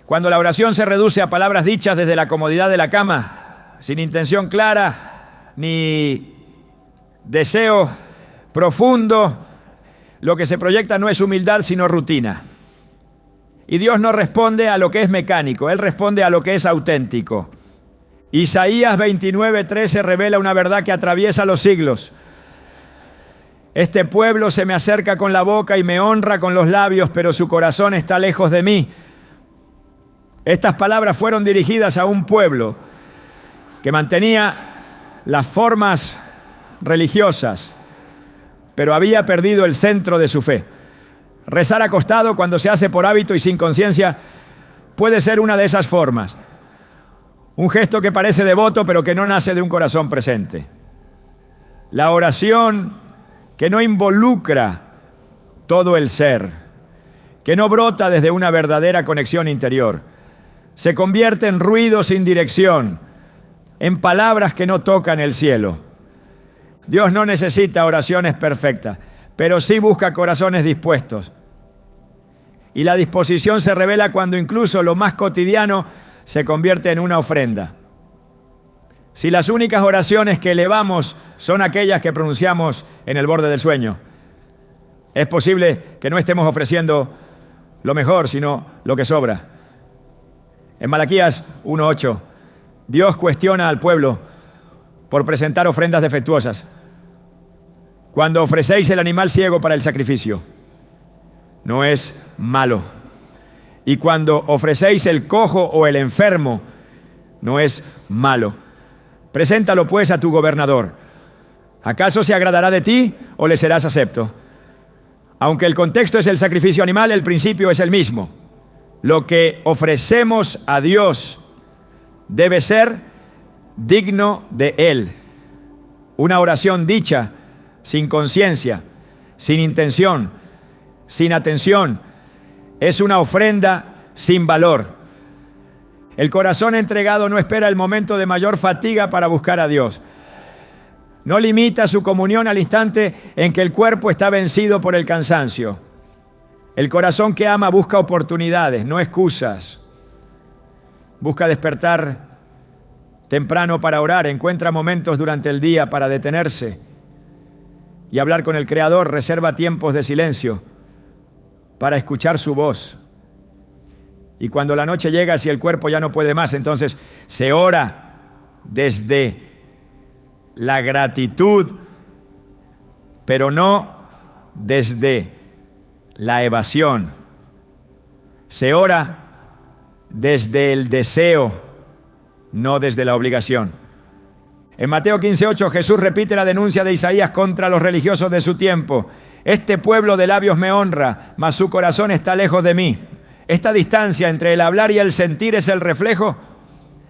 Cuando la oración se reduce a palabras dichas desde la comodidad de la cama, sin intención clara ni deseo profundo, lo que se proyecta no es humildad sino rutina. Y Dios no responde a lo que es mecánico, Él responde a lo que es auténtico. Isaías 29:13 revela una verdad que atraviesa los siglos. Este pueblo se me acerca con la boca y me honra con los labios, pero su corazón está lejos de mí. Estas palabras fueron dirigidas a un pueblo que mantenía las formas religiosas, pero había perdido el centro de su fe. Rezar acostado cuando se hace por hábito y sin conciencia puede ser una de esas formas. Un gesto que parece devoto, pero que no nace de un corazón presente. La oración que no involucra todo el ser, que no brota desde una verdadera conexión interior, se convierte en ruido sin dirección, en palabras que no tocan el cielo. Dios no necesita oraciones perfectas, pero sí busca corazones dispuestos. Y la disposición se revela cuando incluso lo más cotidiano se convierte en una ofrenda. Si las únicas oraciones que elevamos son aquellas que pronunciamos en el borde del sueño, es posible que no estemos ofreciendo lo mejor, sino lo que sobra. En Malaquías 1:8, Dios cuestiona al pueblo por presentar ofrendas defectuosas. Cuando ofrecéis el animal ciego para el sacrificio, no es malo. Y cuando ofrecéis el cojo o el enfermo, no es malo. Preséntalo pues a tu gobernador. ¿Acaso se agradará de ti o le serás acepto? Aunque el contexto es el sacrificio animal, el principio es el mismo. Lo que ofrecemos a Dios debe ser digno de Él. Una oración dicha, sin conciencia, sin intención, sin atención, es una ofrenda sin valor. El corazón entregado no espera el momento de mayor fatiga para buscar a Dios. No limita su comunión al instante en que el cuerpo está vencido por el cansancio. El corazón que ama busca oportunidades, no excusas. Busca despertar temprano para orar, encuentra momentos durante el día para detenerse y hablar con el Creador, reserva tiempos de silencio para escuchar su voz. Y cuando la noche llega, si el cuerpo ya no puede más, entonces se ora desde la gratitud, pero no desde la evasión. Se ora desde el deseo, no desde la obligación. En Mateo 15:8 Jesús repite la denuncia de Isaías contra los religiosos de su tiempo. Este pueblo de labios me honra, mas su corazón está lejos de mí. Esta distancia entre el hablar y el sentir es el reflejo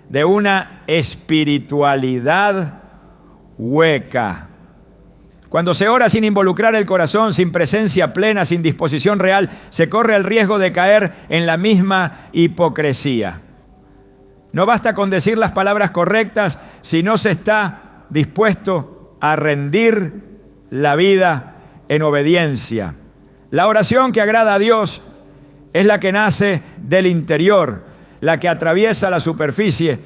de una espiritualidad hueca. Cuando se ora sin involucrar el corazón, sin presencia plena, sin disposición real, se corre el riesgo de caer en la misma hipocresía. No basta con decir las palabras correctas si no se está dispuesto a rendir la vida en obediencia. La oración que agrada a Dios es la que nace del interior, la que atraviesa la superficie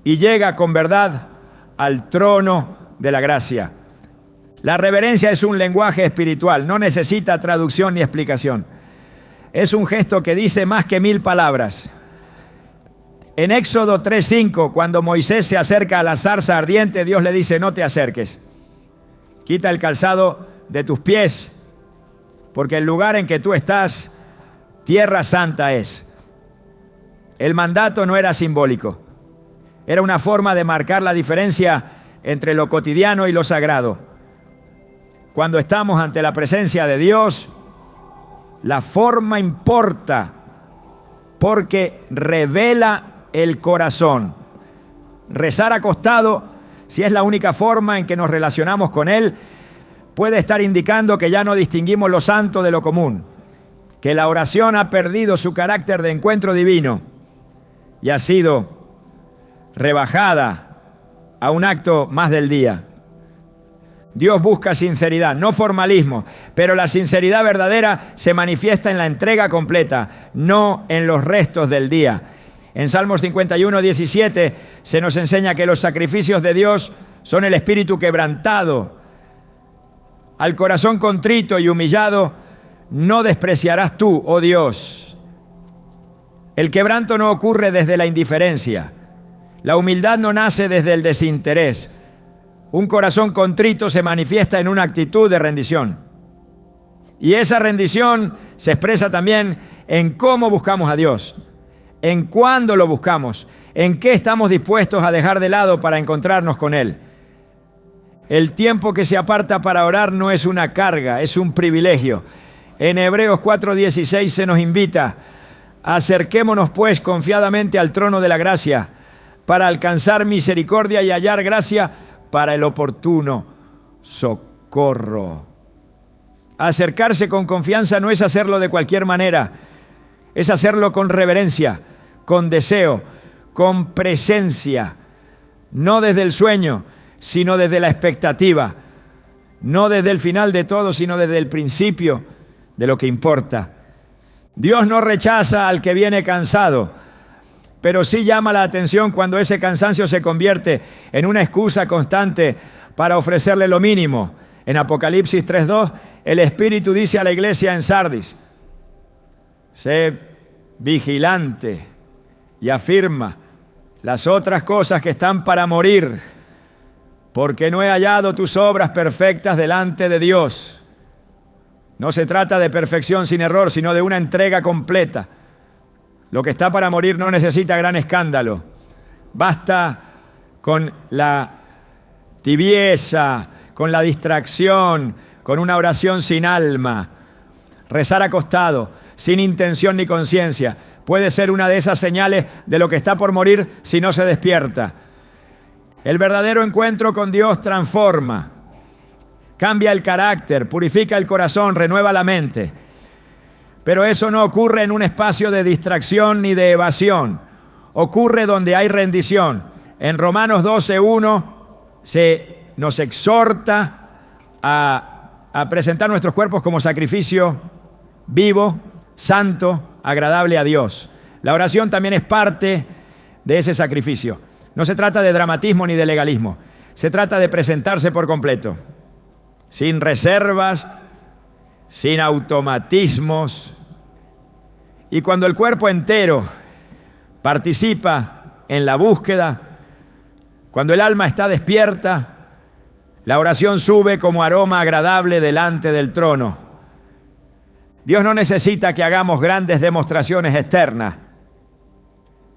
y llega con verdad al trono de la gracia. La reverencia es un lenguaje espiritual, no necesita traducción ni explicación. Es un gesto que dice más que 1000 palabras. En Éxodo 3:5, cuando Moisés se acerca a la zarza ardiente, Dios le dice: no te acerques. Quita el calzado de tus pies, porque el lugar en que tú estás, tierra santa es. El mandato no era simbólico, era una forma de marcar la diferencia entre lo cotidiano y lo sagrado. Cuando estamos ante la presencia de Dios, la forma importa, porque revela el corazón. Rezar acostado, si es la única forma en que nos relacionamos con Él, puede estar indicando que ya no distinguimos lo santo de lo común, que la oración ha perdido su carácter de encuentro divino y ha sido rebajada a un acto más del día. Dios busca sinceridad, no formalismo, pero la sinceridad verdadera se manifiesta en la entrega completa, no en los restos del día. En Salmos 51:17 se nos enseña que los sacrificios de Dios son el espíritu quebrantado. Al corazón contrito y humillado no despreciarás tú, oh Dios. El quebranto no ocurre desde la indiferencia. La humildad no nace desde el desinterés. Un corazón contrito se manifiesta en una actitud de rendición. Y esa rendición se expresa también en cómo buscamos a Dios, en cuándo lo buscamos, en qué estamos dispuestos a dejar de lado para encontrarnos con Él. El tiempo que se aparta para orar no es una carga, es un privilegio. En Hebreos 4:16 se nos invita: acerquémonos pues confiadamente al trono de la gracia para alcanzar misericordia y hallar gracia para el oportuno socorro. Acercarse con confianza no es hacerlo de cualquier manera, es hacerlo con reverencia, con deseo, con presencia, no desde el sueño, sino desde la expectativa, no desde el final de todo, sino desde el principio de lo que importa. Dios no rechaza al que viene cansado, pero sí llama la atención cuando ese cansancio se convierte en una excusa constante para ofrecerle lo mínimo. En Apocalipsis 3:2, el Espíritu dice a la iglesia en Sardis: sé vigilante y afirma las otras cosas que están para morir, porque no he hallado tus obras perfectas delante de Dios. No se trata de perfección sin error, sino de una entrega completa. Lo que está para morir no necesita gran escándalo. Basta con la tibieza, con la distracción, con una oración sin alma. Rezar acostado, sin intención ni conciencia, puede ser una de esas señales de lo que está por morir si no se despierta. El verdadero encuentro con Dios transforma, cambia el carácter, purifica el corazón, renueva la mente. Pero eso no ocurre en un espacio de distracción ni de evasión. Ocurre donde hay rendición. En Romanos 12:1 se nos exhorta a presentar nuestros cuerpos como sacrificio vivo, santo, agradable a Dios. La oración también es parte de ese sacrificio. No se trata de dramatismo ni de legalismo. Se trata de presentarse por completo, sin reservas, sin automatismos. Y cuando el cuerpo entero participa en la búsqueda, cuando el alma está despierta, la oración sube como aroma agradable delante del trono. Dios no necesita que hagamos grandes demostraciones externas,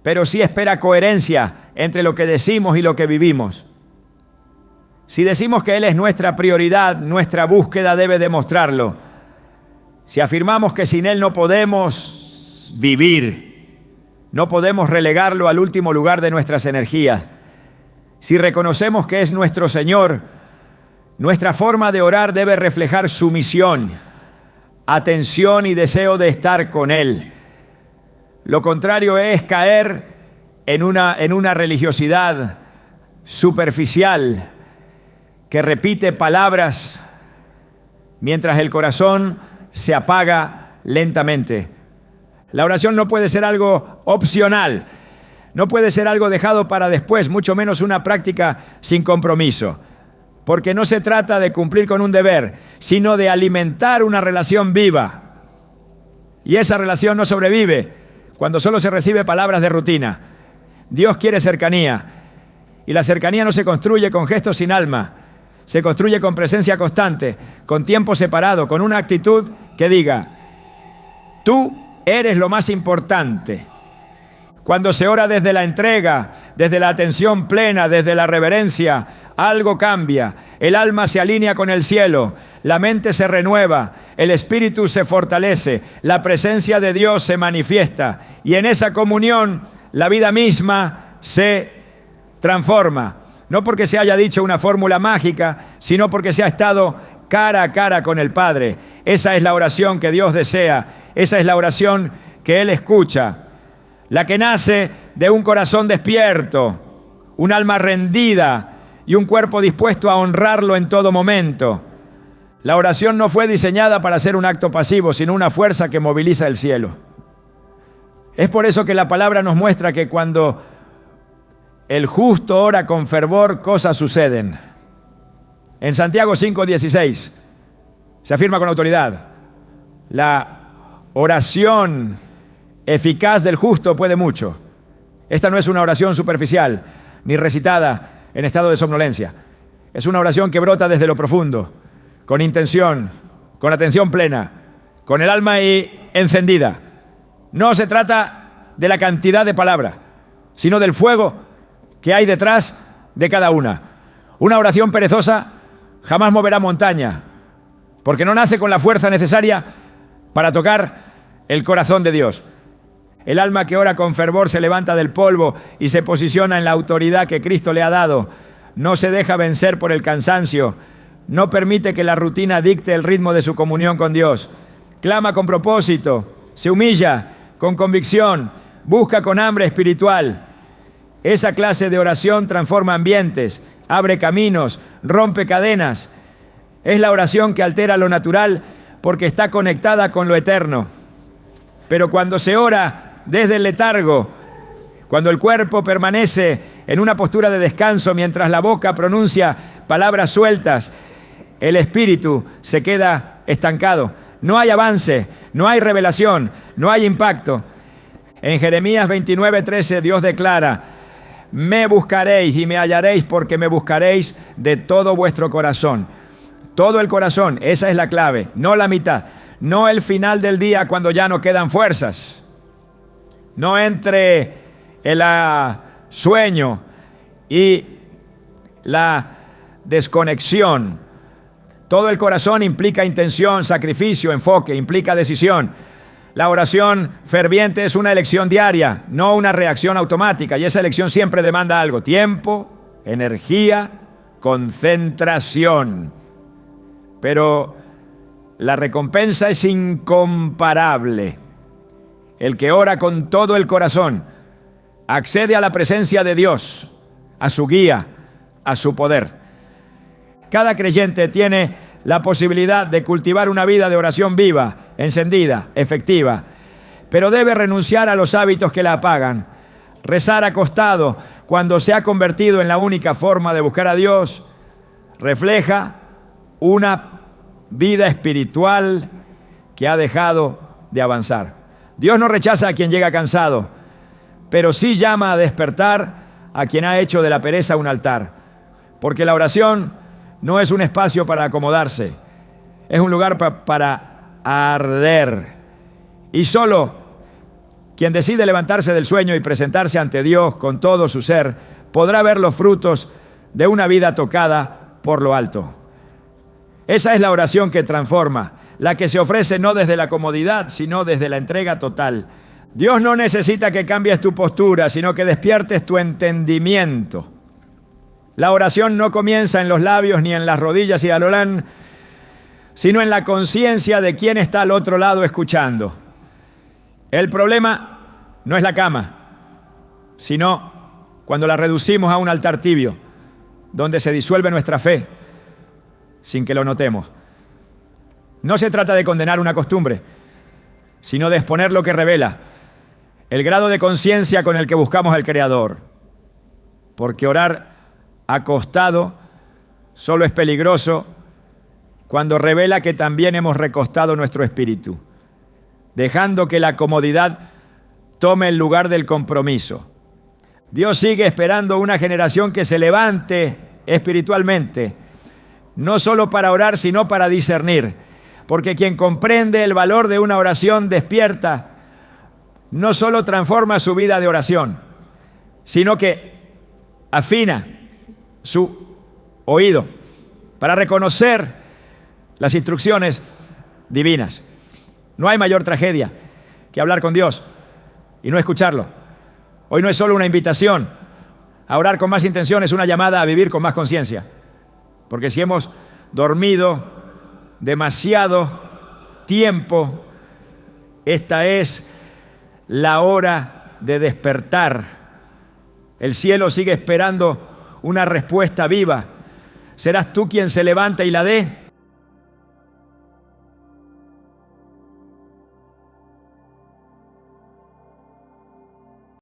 pero sí espera coherencia entre lo que decimos y lo que vivimos. Si decimos que Él es nuestra prioridad, nuestra búsqueda debe demostrarlo. Si afirmamos que sin Él no podemos vivir, no podemos relegarlo al último lugar de nuestras energías. Si reconocemos que es nuestro Señor, nuestra forma de orar debe reflejar sumisión, atención y deseo de estar con Él. Lo contrario es caer en una religiosidad superficial que repite palabras mientras el corazón se apaga lentamente. La oración no puede ser algo opcional, no puede ser algo dejado para después, mucho menos una práctica sin compromiso, porque no se trata de cumplir con un deber, sino de alimentar una relación viva. Y esa relación no sobrevive cuando solo se recibe palabras de rutina. Dios quiere cercanía, y la cercanía no se construye con gestos sin alma, se construye con presencia constante, con tiempo separado, con una actitud que diga: tú eres lo más importante. Cuando se ora desde la entrega, desde la atención plena, desde la reverencia, algo cambia. El alma se alinea con el cielo, la mente se renueva, el espíritu se fortalece, la presencia de Dios se manifiesta y en esa comunión la vida misma se transforma. No porque se haya dicho una fórmula mágica, sino porque se ha estado cara a cara con el Padre. Esa es la oración que Dios desea, esa es la oración que Él escucha, la que nace de un corazón despierto, un alma rendida y un cuerpo dispuesto a honrarlo en todo momento. La oración no fue diseñada para ser un acto pasivo, sino una fuerza que moviliza el cielo. Es por eso que la palabra nos muestra que cuando el justo ora con fervor, cosas suceden. En Santiago 5:16 se afirma con autoridad: la oración eficaz del justo puede mucho. Esta no es una oración superficial, ni recitada en estado de somnolencia. Es una oración que brota desde lo profundo, con intención, con atención plena, con el alma encendida. No se trata de la cantidad de palabras, sino del fuego que hay detrás de cada una. Una oración perezosa jamás moverá montaña, porque no nace con la fuerza necesaria para tocar el corazón de Dios. El alma que ora con fervor se levanta del polvo y se posiciona en la autoridad que Cristo le ha dado. No se deja vencer por el cansancio. No permite que la rutina dicte el ritmo de su comunión con Dios. Clama con propósito, se humilla con convicción, busca con hambre espiritual. Esa clase de oración transforma ambientes, abre caminos, rompe cadenas. Es la oración que altera lo natural porque está conectada con lo eterno. Pero cuando se ora desde el letargo, cuando el cuerpo permanece en una postura de descanso mientras la boca pronuncia palabras sueltas, el espíritu se queda estancado. No hay avance, no hay revelación, no hay impacto. En Jeremías 29:13 Dios declara: me buscaréis y me hallaréis porque me buscaréis de todo vuestro corazón. Todo el corazón, esa es la clave, no la mitad, no el final del día cuando ya no quedan fuerzas. No entre el sueño y la desconexión. Todo el corazón implica intención, sacrificio, enfoque, implica decisión. La oración ferviente es una elección diaria, no una reacción automática, y esa elección siempre demanda algo: tiempo, energía, concentración. Pero la recompensa es incomparable. El que ora con todo el corazón accede a la presencia de Dios, a su guía, a su poder. Cada creyente tiene la posibilidad de cultivar una vida de oración viva, encendida, efectiva, pero debe renunciar a los hábitos que la apagan. Rezar acostado, cuando se ha convertido en la única forma de buscar a Dios, refleja una vida espiritual que ha dejado de avanzar. Dios no rechaza a quien llega cansado, pero sí llama a despertar a quien ha hecho de la pereza un altar. Porque la oración no es un espacio para acomodarse, es un lugar para arder. Y solo quien decide levantarse del sueño y presentarse ante Dios con todo su ser, podrá ver los frutos de una vida tocada por lo alto. Esa es la oración que transforma, la que se ofrece no desde la comodidad, sino desde la entrega total. Dios no necesita que cambies tu postura, sino que despiertes tu entendimiento. La oración no comienza en los labios ni en las rodillas y alolán, sino en la conciencia de quién está al otro lado escuchando. El problema no es la cama, sino cuando la reducimos a un altar tibio, donde se disuelve nuestra fe sin que lo notemos. No se trata de condenar una costumbre, sino de exponer lo que revela, el grado de conciencia con el que buscamos al Creador. Porque orar acostado solo es peligroso cuando revela que también hemos recostado nuestro espíritu, dejando que la comodidad tome el lugar del compromiso. Dios sigue esperando una generación que se levante espiritualmente, no solo para orar, sino para discernir. Porque quien comprende el valor de una oración despierta, no solo transforma su vida de oración, sino que afina su oído para reconocer las instrucciones divinas. No hay mayor tragedia que hablar con Dios y no escucharlo. Hoy no es solo una invitación a orar con más intención, es una llamada a vivir con más conciencia. Porque si hemos dormido demasiado tiempo, esta es la hora de despertar. El cielo sigue esperando una respuesta viva. ¿Serás tú quien se levanta y la dé?